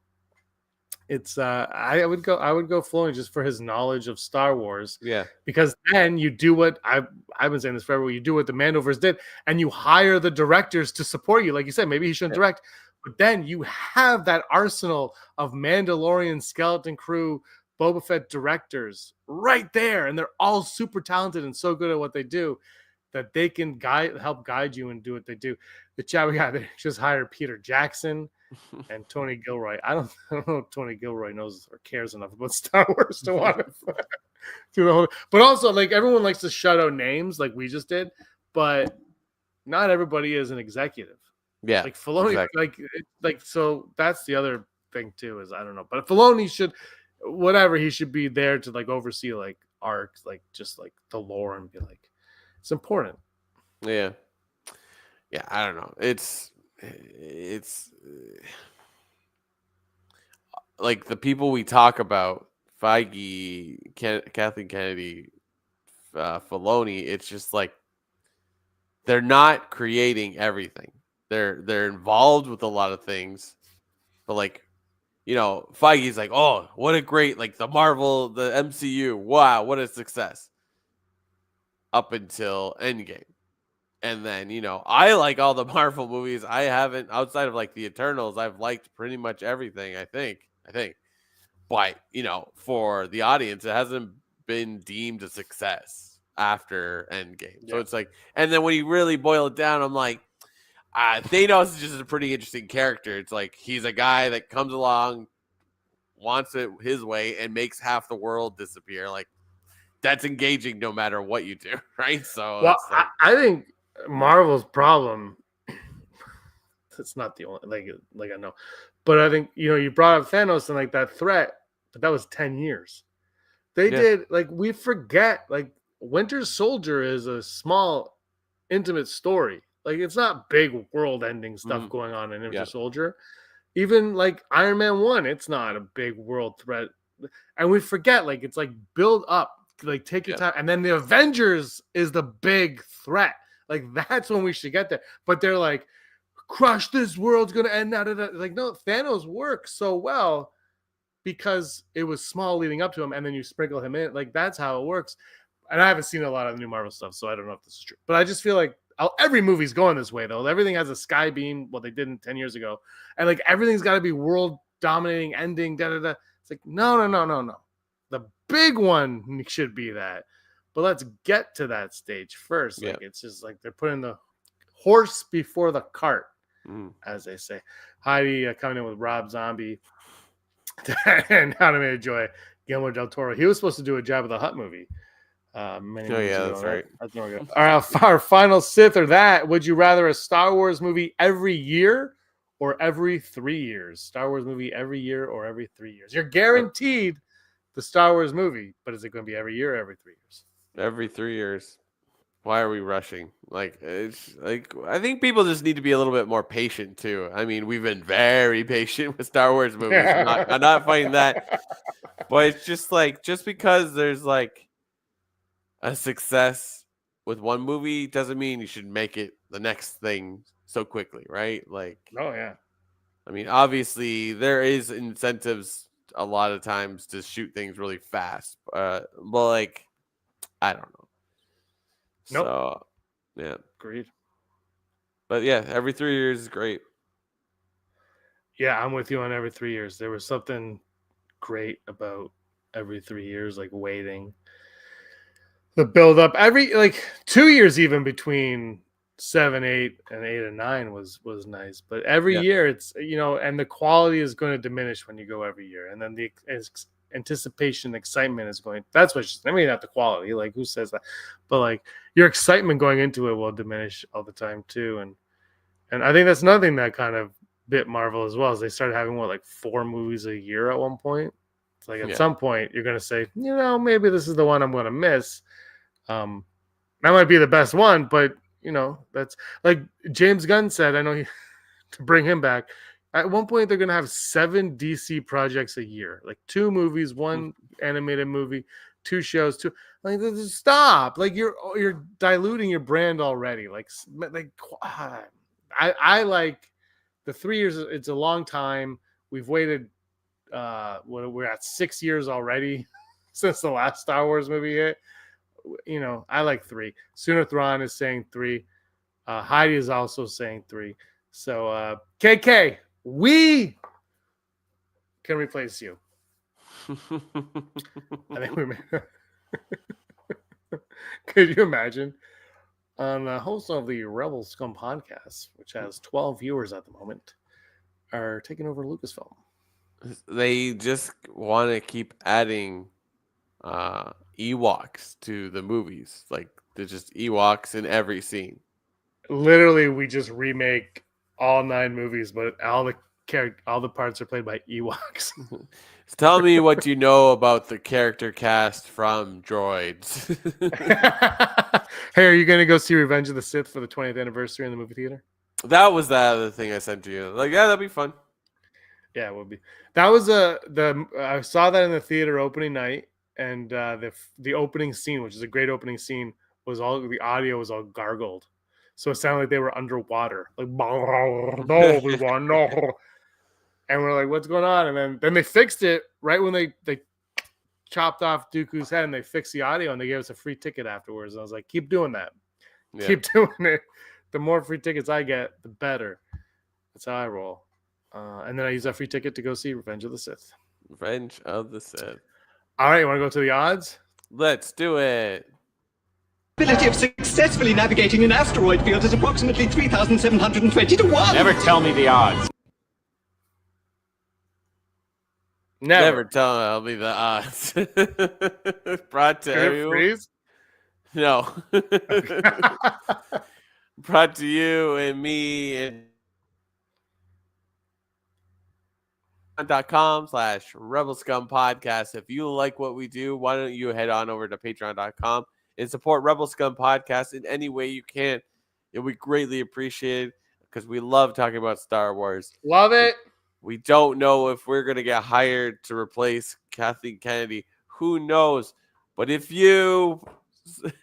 A: it's I would go Filoni just for his knowledge of Star Wars.
D: Yeah.
A: Because then you do what I've been saying this forever. You do what the Mandoverse did and you hire the directors to support you. Like you said, maybe he shouldn't direct. But then you have that arsenal of Mandalorian skeleton crew, Boba Fett directors right there, and they're all super talented and so good at what they do that they can help guide you and do what they do. The chat we got, they just hired Peter Jackson and Tony Gilroy. I don't know if Tony Gilroy knows or cares enough about Star Wars to want to do the whole. But also, like everyone likes to shout out names, like we just did, but not everybody is an executive.
D: Yeah,
A: like Filoni,
D: exactly.
A: like so that's the other thing too. Is I don't know, but Filoni should. Whatever, he should be there to like oversee like arcs, like just like the lore and be like, it's important.
D: Yeah, I don't know. It's like the people we talk about, Feige, Kathleen Kennedy, Filoni. It's just like they're not creating everything. They're involved with a lot of things, but like. Feige's like, oh, what a great, like the MCU. Wow, what a success. Up until Endgame. And then, I like all the Marvel movies. I haven't, outside of like the Eternals, I've liked pretty much everything, I think. But, for the audience, it hasn't been deemed a success after Endgame. Yeah. So it's like, and then when you really boil it down, I'm like, Thanos is just a pretty interesting character. It's like he's a guy that comes along, wants it his way, and makes half the world disappear. Like that's engaging no matter what you do, right? So,
A: well, I think Marvel's problem. It's not the only like I know, but I think you brought up Thanos and like that threat, but that was 10 years. They did like we forget like Winter Soldier is a small, intimate story. Like, it's not big world-ending stuff going on in Winter Soldier. Even, like, Iron Man 1, it's not a big world threat. And we forget, like, it's, like, build up. Like, take your time. And then the Avengers is the big threat. Like, that's when we should get there. But they're like, crush, this world's going to end. Like, no, Thanos works so well because it was small leading up to him, and then you sprinkle him in. Like, that's how it works. And I haven't seen a lot of the new Marvel stuff, so I don't know if this is true. But I just feel like every movie's going this way, though. Everything has a sky beam, what they did 10 years ago. And, like, everything's got to be world-dominating, ending, da-da-da. It's like, no. The big one should be that. But let's get to that stage first. Like, it's just like they're putting the horse before the cart, as they say. Heidi coming in with Rob Zombie and How to Make a Joy, Guillermo del Toro. He was supposed to do a Jabba the Hutt movie. Many years ago,
D: that's right.
A: That's all right, our final Sith or that. Would you rather a Star Wars movie every year or every 3 years? Star Wars movie every year or every 3 years? You're guaranteed the Star Wars movie, but is it going to be every year or every 3 years?
D: Every 3 years. Why are we rushing? Like, it's like I think people just need to be a little bit more patient too. I mean, we've been very patient with Star Wars movies. I'm not fighting that, but it's just like just because there's like a success with one movie doesn't mean you should make it the next thing so quickly, right? Like,
A: oh yeah.
D: I mean, obviously there is incentives a lot of times to shoot things really fast, but like, I don't know.
A: Nope.
D: So, yeah,
A: agreed.
D: But yeah, every 3 years is great.
A: Yeah, I'm with you on every 3 years. There was something great about every 3 years, like waiting. The build up every 2 years, even between 7, 8, and 8 and 9 was nice. But every year, it's and the quality is going to diminish when you go every year, and then the anticipation, excitement is going. That's what. I mean, not the quality. Like, who says that? But like, your excitement going into it will diminish all the time too. And I think that's another thing that kind of bit Marvel as well. Is they started having like 4 movies a year at one point. It's like at some point you're gonna say, maybe this is the one I'm gonna miss. That might be the best one, but that's like James Gunn said. I know to bring him back. At one point, they're going to have 7 DC projects a year, like 2 movies, 1 animated movie, 2 shows, 2. Like, stop! Like you're diluting your brand already. I like the 3 years. It's a long time. We've waited. We're at 6 years already since the last Star Wars movie hit. I like 3. Sooner Thrawn is saying 3. Heidi is also saying 3. So KK. We can replace you. I think we may. Could you imagine? On the host of the Rebel Scum podcast, which has 12 viewers at the moment, are taking over Lucasfilm.
D: They just want to keep adding Ewoks to the movies. Like, there's just Ewoks in every scene.
A: Literally, we just remake all 9 movies, but all the parts are played by Ewoks.
D: Tell me what you know about the character cast from Droids.
A: Hey, are you going to go see Revenge of the Sith for the 20th anniversary in the movie theater?
D: That was the other thing I sent to you. Like, yeah, that'd be fun.
A: Yeah, it would be. That was I saw that in the theater opening night, and the opening scene, which is a great opening scene, was the audio was all gargled. So it sounded like they were underwater. Like, no, we want no. And we're like, what's going on? And then they fixed it right when they chopped off Dooku's head, and they fixed the audio, and they gave us a free ticket afterwards. And I was like, keep doing that. Yeah. Keep doing it. The more free tickets I get, the better. That's how I roll. And then I use that free ticket to go see Revenge of the Sith.
D: Revenge of the Sith.
A: All right, you want to go to the odds?
D: Let's do it.
G: Ability of successfully navigating an asteroid field is approximately 3,720 to 1.
F: Never tell me the odds.
D: Never tell me the odds. Brought to you.
A: Freeze?
D: No. Brought to you and me and patreon.com/Rebel Scum Podcast. If you like what we do, why don't you head on over to patreon.com and support Rebel Scum Podcast in any way you can. It would greatly appreciate it because we love talking about Star Wars.
A: Love it.
D: We don't know if we're going to get hired to replace Kathleen Kennedy. Who knows? But if you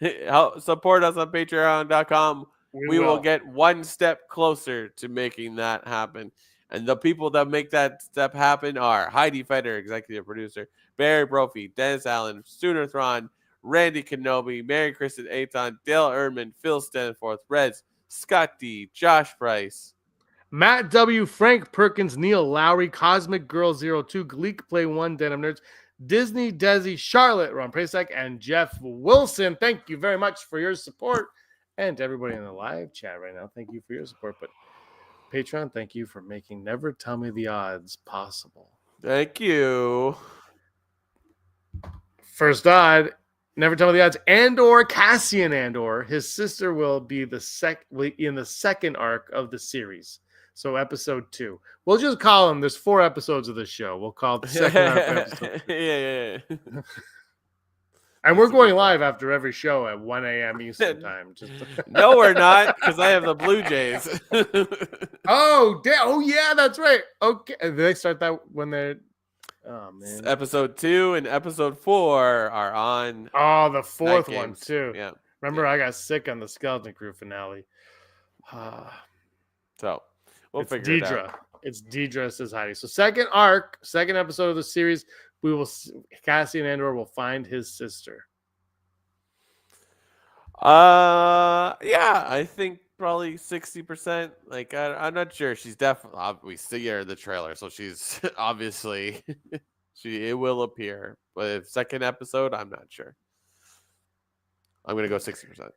D: help support us on patreon.com, we will get one step closer to making that happen. And the people that make that step happen are Heidi Feder, executive producer, Barry Brophy, Dennis Allen, Sooner Thrawn, Randy Kenobi, Mary Kristen Aton, Dale Erdman, Phil Stanforth, Reds, Scott D, Josh Price,
A: Matt W, Frank Perkins, Neil Lowry, Cosmic Girl 02, Gleek Play 1, Denim Nerds, Disney Desi, Charlotte, Ron Prasek, and Jeff Wilson. Thank you very much for your support. And to everybody in the live chat right now, thank you for your support. But Patreon, thank you for making Never Tell Me the Odds possible.
D: Thank you.
A: First odd, Never Tell Me the Odds. Andor, Cassian Andor, his sister will be in the second arc of the series. So episode 2. We'll just call them. There's 4 episodes of this show. We'll call it the second arc episode.
D: Yeah.
A: And we're going live after every show at 1 a.m. Eastern time.
D: No, we're not, because I have the Blue Jays.
A: Oh, yeah, that's right. Okay. They start that when they're... Oh, man.
D: Episode 2 and episode 4 are on.
A: Oh, the 4th one, too.
D: Yeah.
A: Remember, I got sick on the Skeleton Crew finale.
D: So, we'll figure it out.
A: It's Deidre, says Heidi. So, second arc, second episode of the series, Cassian Andor will find his sister.
D: Yeah, I think probably 60%. Like, I'm not sure. She's definitely, we see her in the trailer, so she's obviously, it will appear. But if second episode, I'm not sure. I'm going to go 60%.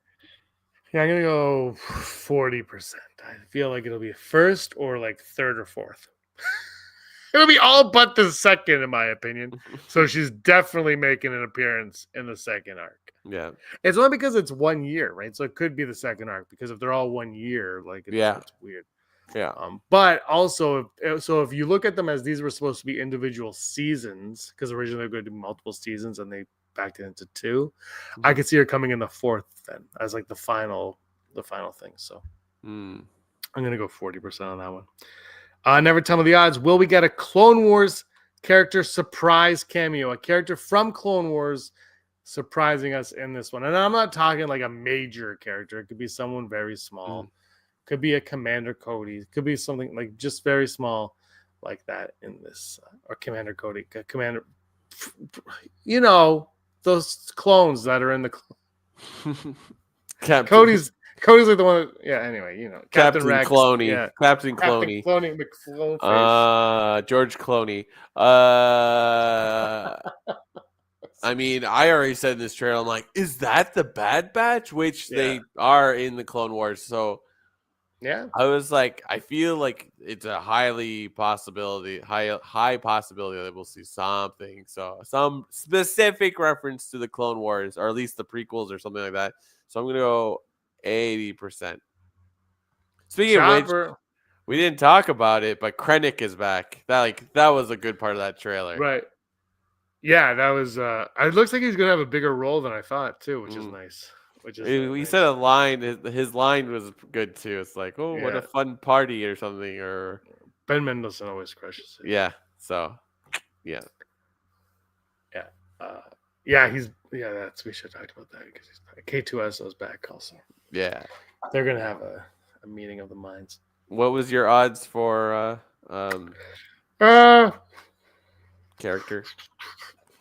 A: Yeah, I'm going to go 40%. I feel like it'll be first or like third or fourth. It'll be all but the second, in my opinion. So she's definitely making an appearance in the second arc.
D: Yeah.
A: It's only because it's 1 year, right? So it could be the second arc because if they're all 1 year, like it's weird.
D: Yeah.
A: But also, if you look at them as these were supposed to be individual seasons, because originally they were going to do multiple seasons and they backed it into 2, I could see her coming in the 4th then as like the final thing. So I'm gonna go 40% on that one. Never tell me the odds. Will we get a Clone Wars character surprise cameo? A character from Clone Wars surprising us in this one. And I'm not talking like a major character. It could be someone very small. Could be a Commander Cody. Could be something like just very small like that in this. Or Commander Cody. Commander... You know, those clones that are in the... Cody's like the one... Yeah, anyway, you know.
D: Captain
A: Rex.
D: Cloney.
A: Yeah.
D: Captain Cloney.
A: Cloney McClone.
D: George Clooney. I mean, I already said in this trailer, I'm like, is that the Bad Batch? Which they are in the Clone Wars. So
A: yeah,
D: I was like, I feel like it's a high possibility that we'll see something. So some specific reference to the Clone Wars, or at least the prequels or something like that. So I'm gonna go 80%. Speaking of which, we didn't talk about it, but Krennic is back. That was a good part of that trailer.
A: Right. Yeah, that was it looks like he's gonna have a bigger role than I thought too, which is nice.
D: He said a line, his line was good too. It's like, oh, what a fun party or something, or
A: Ben Mendelsohn always crushes it.
D: Yeah. So yeah.
A: We should have talked about that because he's back. K2SO is back also.
D: Yeah.
A: They're gonna have a meeting of the minds.
D: What was your odds for character?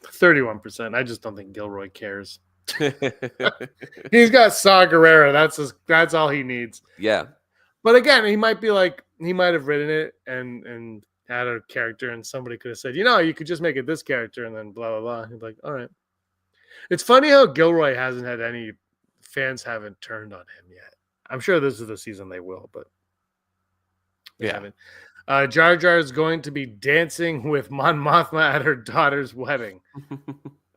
A: 31%. I just don't think Gilroy cares. He's got Saw Gerrera. That's all he needs.
D: Yeah.
A: But again, he might have written it and had a character, and somebody could have said, you could just make it this character, and then blah blah blah. He'd be like, all right. It's funny how Gilroy hasn't had any fans haven't turned on him yet. I'm sure this is the season they will, but they haven't. Jar Jar is going to be dancing with Mon Mothma at her daughter's wedding.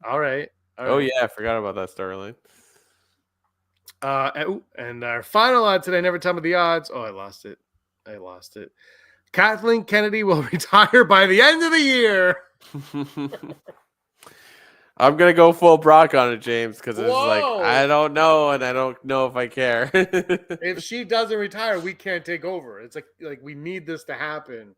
A: All right.
D: Oh yeah, I forgot about that storyline.
A: And our final odd today, never tell me the odds. Oh, I lost it. Kathleen Kennedy will retire by the end of the year.
D: I'm gonna go full Brock on it, James, because it's like I don't know, and I don't know if I care.
A: If she doesn't retire, we can't take over. It's like we need this to happen.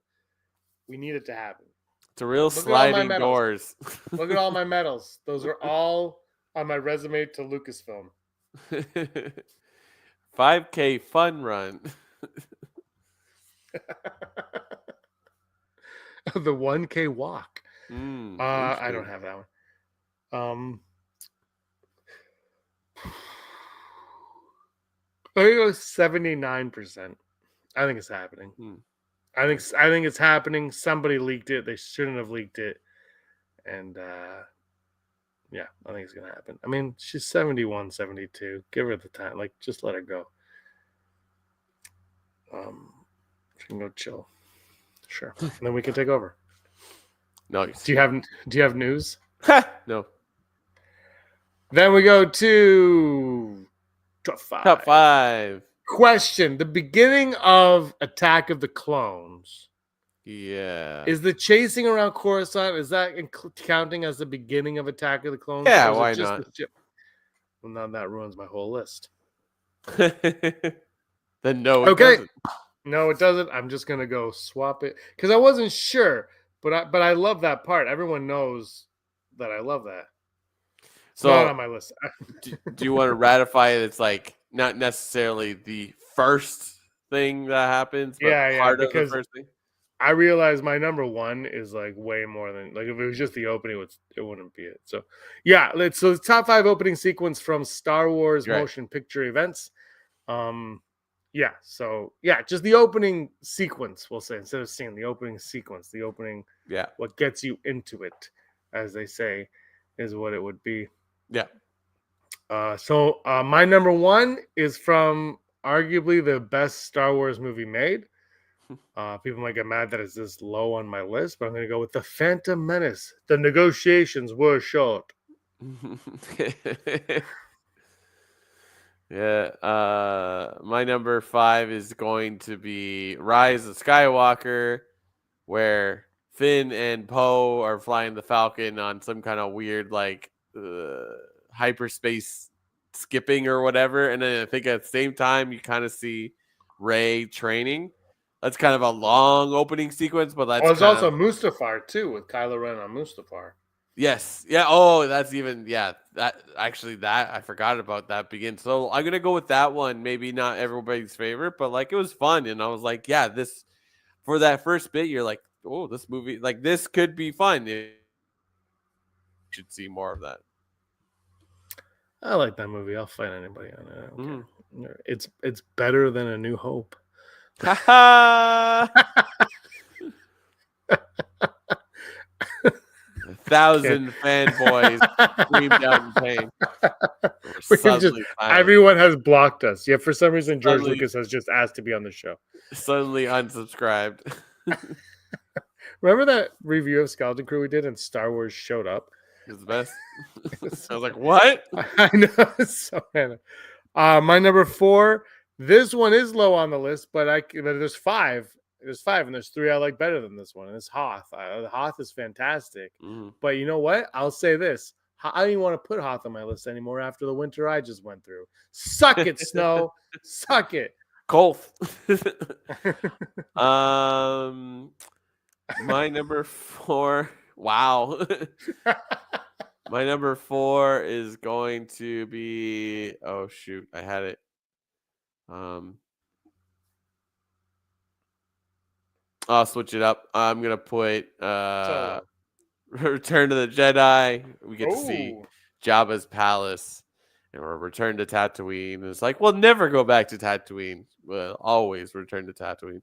A: We need it to happen.
D: It's a real sliding doors.
A: Look at all my medals. Those are all on my resume to Lucasfilm.
D: 5K fun run.
A: The 1K walk. I don't have that one. I go 79%. I think it's happening. I think it's happening. Somebody leaked it. They shouldn't have leaked it. And I think it's gonna happen. I mean, she's 71, 72. Give her the time. Like, just let her go. She can go chill. Sure. And then we can take over.
D: Nice.
A: Do you have news?
D: No.
A: Then we go to top 5. Question: the beginning of Attack of the Clones.
D: Yeah.
A: Is the chasing around Coruscant, is that counting as the beginning of Attack of the Clones?
D: Yeah, why not?
A: Well, now that ruins my whole list.
D: Then no, it doesn't.
A: No, it doesn't. I'm just gonna go swap it because I wasn't sure, but I love that part. Everyone knows that I love that. It's not on my list.
D: do you want to ratify it? It's like not necessarily the first thing that happens, but part of the first thing.
A: I realize my number 1 is like way more than like if it was just the opening, it wouldn't be it. So so the top 5 opening sequence from Star Wars motion picture events. Just the opening sequence, we'll say, instead of seeing the opening sequence, the opening, what gets you into it, as they say, is what it would be.
D: Yeah.
A: So my number 1 is from arguably the best Star Wars movie made, People might get mad that it's this low on my list, but I'm going to go with The Phantom Menace. The negotiations were short.
D: Yeah. My number 5 is going to be Rise of Skywalker, where Finn and Poe are flying the Falcon on some kind of weird hyperspace skipping or whatever, and then I think at the same time you kind of see Rey training. That's kind of a long opening sequence, but that's
A: there's also Mustafar too, with Kylo Ren on Mustafar.
D: Yes. Yeah. Oh, that's even, that I forgot about that begin. So I'm going to go with that one. Maybe not everybody's favorite, but like, it was fun. And I was like, yeah, this, for that first bit, you're like, oh, this movie, like this could be fun. You should see more of that.
A: I like that movie. I'll fight anybody on it. I don't care. It's better than A New Hope.
D: Ha 1,000 fanboys screamed out in pain.
A: Everyone has blocked us. Yeah, for some reason, George Lucas has just asked to be on the show.
D: Suddenly unsubscribed.
A: Remember that review of Skeleton Crew we did and Star Wars showed up?
D: It was the best. I was like, what?
A: I know. It's so random. My number 4, this one is low on the list, but there's 5. There's 5, and there's 3 I like better than this one. And it's Hoth. Hoth is fantastic. But you know what? I'll say this. I don't even want to put Hoth on my list anymore after the winter I just went through. Suck it, Snow. Suck it.
D: Kolth. My number 4. Wow. My number 4 is going to be, oh shoot, I had it. I'll switch it up. I'm gonna put Return to the Jedi. We get to see Jabba's palace, and we're return to Tatooine. It's like we'll never go back to Tatooine. We'll always return to Tatooine.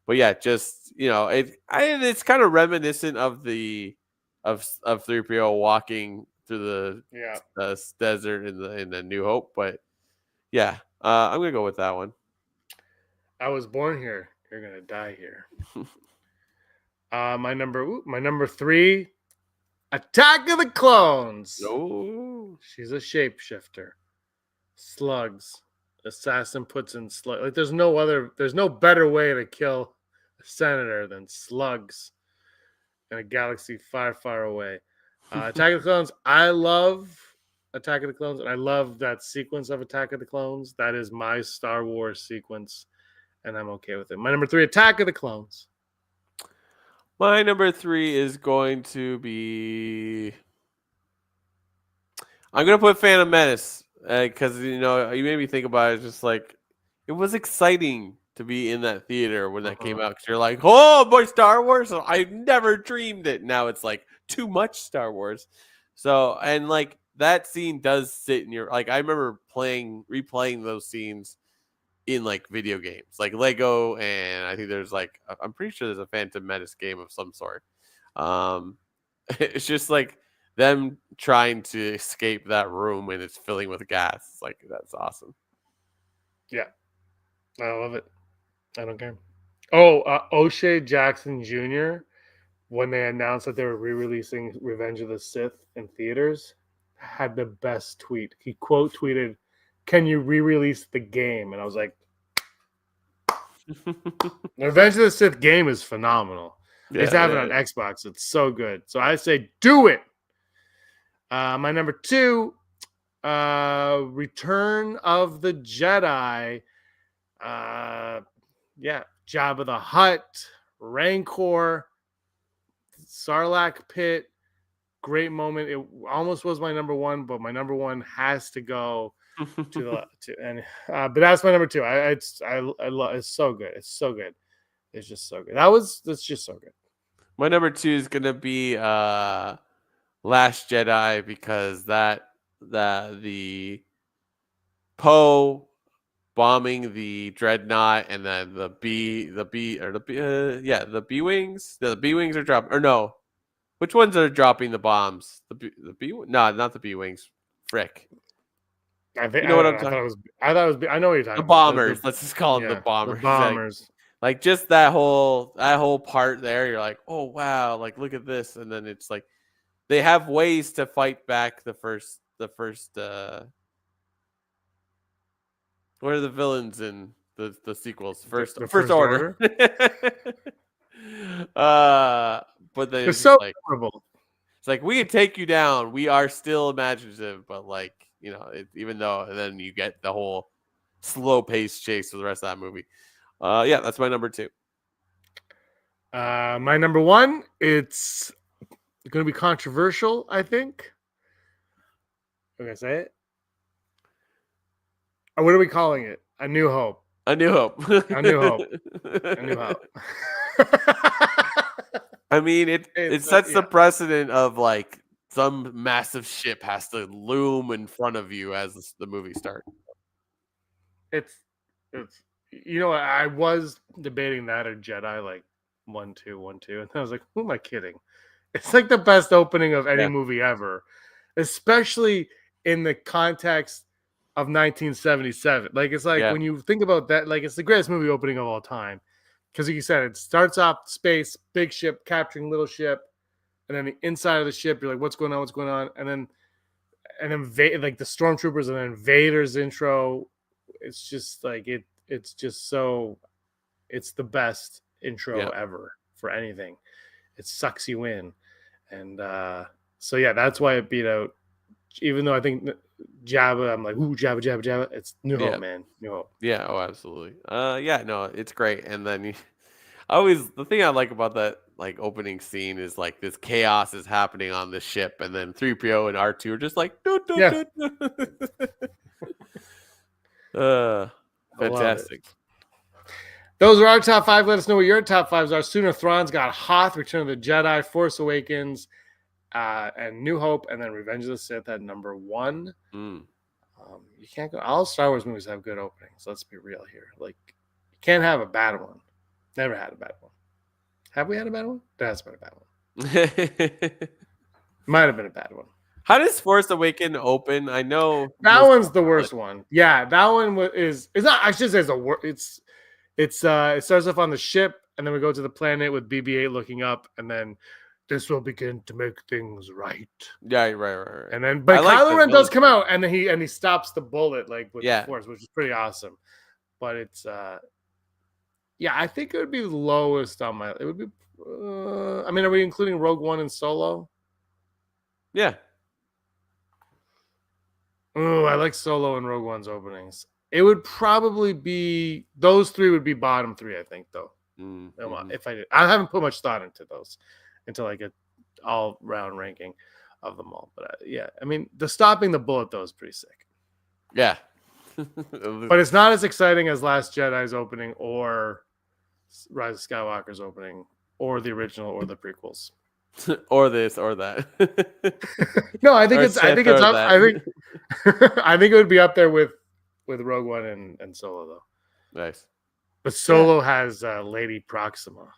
D: But yeah, just it's kind of reminiscent of the of 3PO walking through the desert in the New Hope. But yeah, I'm gonna go with that one.
A: I was born here. You're gonna die here. My number 3, Attack of the Clones.
D: Oh,
A: she's a shapeshifter. Slugs. Assassin puts in slugs. Like there's no better way to kill a senator than slugs in a galaxy far, far away. Attack of the Clones. I love Attack of the Clones, and I love that sequence of Attack of the Clones. That is my Star Wars sequence. And I'm okay with it. My number 3, Attack of the Clones.
D: My number 3 is going to be... I'm going to put Phantom Menace. Because, you made me think about it. Just like, it was exciting to be in that theater when that came out. Because you're like, oh, boy, Star Wars? I never dreamed it. Now it's like, too much Star Wars. So, and like, that scene does sit in your... Like, I remember replaying those scenes in like video games like Lego, and I think there's like, I'm pretty sure there's a Phantom Menace game of some sort. It's just like them trying to escape that room and it's filling with gas. It's like, that's awesome.
A: Yeah, I love it. I don't care. O'Shea Jackson Jr., when they announced that they were re-releasing Revenge of the Sith in theaters, had the best tweet. He quote tweeted, "Can you re-release the game?" And I was like, Revenge of the Sith game is phenomenal. They used to have it on Xbox. It's so good. So I say, do it. My number 2, Return of the Jedi. Jabba the Hutt, Rancor, Sarlacc pit. Great moment. It almost was my number 1, but my number 1 has to go but that's my number 2. I love. It's so good. It's so good. It's just so good. That's just so good.
D: My number 2 is gonna be Last Jedi, because the Poe bombing the dreadnought, and then the B wings. The B wings are dropping, or no? Which ones are dropping the bombs? The B? No, not the B wings. Frick.
A: I think, you know what I'm talking about. I know what you're talking about.
D: The bombers. Let's just call them the bombers.
A: The bombers.
D: Like just that whole part there, you're like, oh wow, like look at this, and then it's like they have ways to fight back the first what are the villains in the sequels? First Order. But then
A: It's
D: it's
A: so
D: like
A: memorable.
D: it's like we can take you down. We are still imaginative, but like even though, and then you get the whole slow paced chase for the rest of that movie. Yeah, that's my number 2.
A: My number 1, it's going to be controversial, I think. I'm going to say it. Or what are we calling it? A New Hope.
D: A New Hope.
A: A New Hope. A New Hope.
D: I mean, it sets the precedent of like some massive ship has to loom in front of you as the movie starts.
A: It's I was debating that or Jedi, like 1, 2, 1, 2, and I was like, who am I kidding? It's like the best opening of any movie ever, especially in the context of 1977. Like it's like when you think about that, like it's the greatest movie opening of all time. Because like you said, it starts off space, big ship capturing little ship, and then the inside of the ship, you're like, what's going on? What's going on? And then like the stormtroopers and then Vader's intro. It's just like it's just so it's the best intro ever for anything. It sucks you in. And so yeah, that's why it beat out, even though I think Jabba, I'm like, ooh, Jabba. It's New Hope, man. New Hope.
D: Yeah, oh absolutely. Yeah, no, it's great. And then the thing I like about that like opening scene is like this chaos is happening on the ship, and then 3PO and R2 are just like fantastic.
A: Those are our top 5. Let us know what your top 5s are. Sooner Thrawn's got Hoth, Return of the Jedi, Force Awakens, and New Hope, and then Revenge of the Sith at number 1. You can't go. All Star Wars movies have good openings. Let's be real here. Like, you can't have a bad one. Never had a bad one. Have we had a bad one? There has been a bad one. Might have been a bad one.
D: How does Force Awaken open? I know
A: that one's the worst one. Yeah, that one is. It's not. I should say it's a worst. It starts off on the ship, and then we go to the planet with BB-8 looking up, and then this will begin to make things right.
D: Yeah, right.
A: And then, but Kylo Ren does come out, and then he stops the bullet like with the Force, which is pretty awesome. But it's I think it would be the lowest on my. It would be. I mean, are we including Rogue One and Solo?
D: Yeah.
A: Oh, I like Solo and Rogue One's openings. It would probably be those 3 would be bottom 3, I think, though. If I haven't put much thought into those until I get all round ranking of them all. But I mean, the stopping the bullet though is pretty sick.
D: Yeah,
A: but it's not as exciting as Last Jedi's opening or Rise of Skywalker's opening or the original or the prequels.
D: Or this or that.
A: No, I think it's up. I think it would be up there with Rogue One and Solo though.
D: Nice.
A: But Solo has Lady Proxima.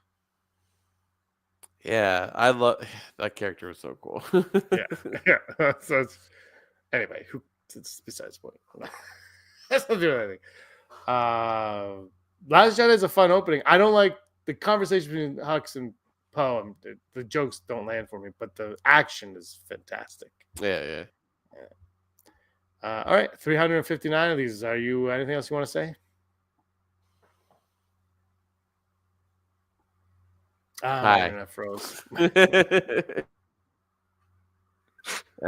D: Yeah, I love that character. Was so cool.
A: yeah. So anyway, it's besides the point. That's not doing anything. Last Jedi is a fun opening. I don't like the conversation between Hux and Poe. The jokes don't land for me, but the action is fantastic.
D: Yeah.
A: All right, 359 of these. Are you anything else you want to say?
D: Hi.
A: Internet froze.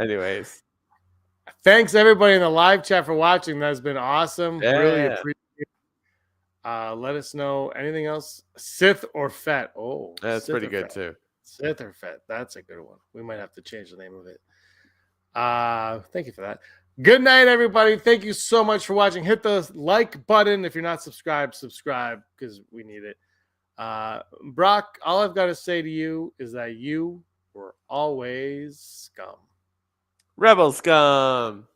D: Anyways,
A: thanks everybody in the live chat for watching. That's been awesome.
D: Yeah.
A: Really appreciate it. Let us know anything else. Sith or Fett? Oh,
D: that's
A: Sith
D: pretty good
A: Fett.
D: too.
A: Sith or Fett? That's a good one. We might have to change the name of it. Thank you for that. Good night, everybody. Thank you so much for watching. Hit the like button if you're not subscribed. Subscribe because we need it. Brock, all I've got to say to you is that you were always scum.
D: Rebel scum.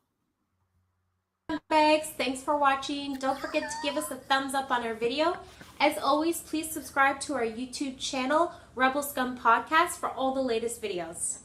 B: Bags, thanks for watching. Don't forget to give us a thumbs up on our video. As always, please subscribe to our YouTube channel, Rebel Scum Podcast, for all the latest videos.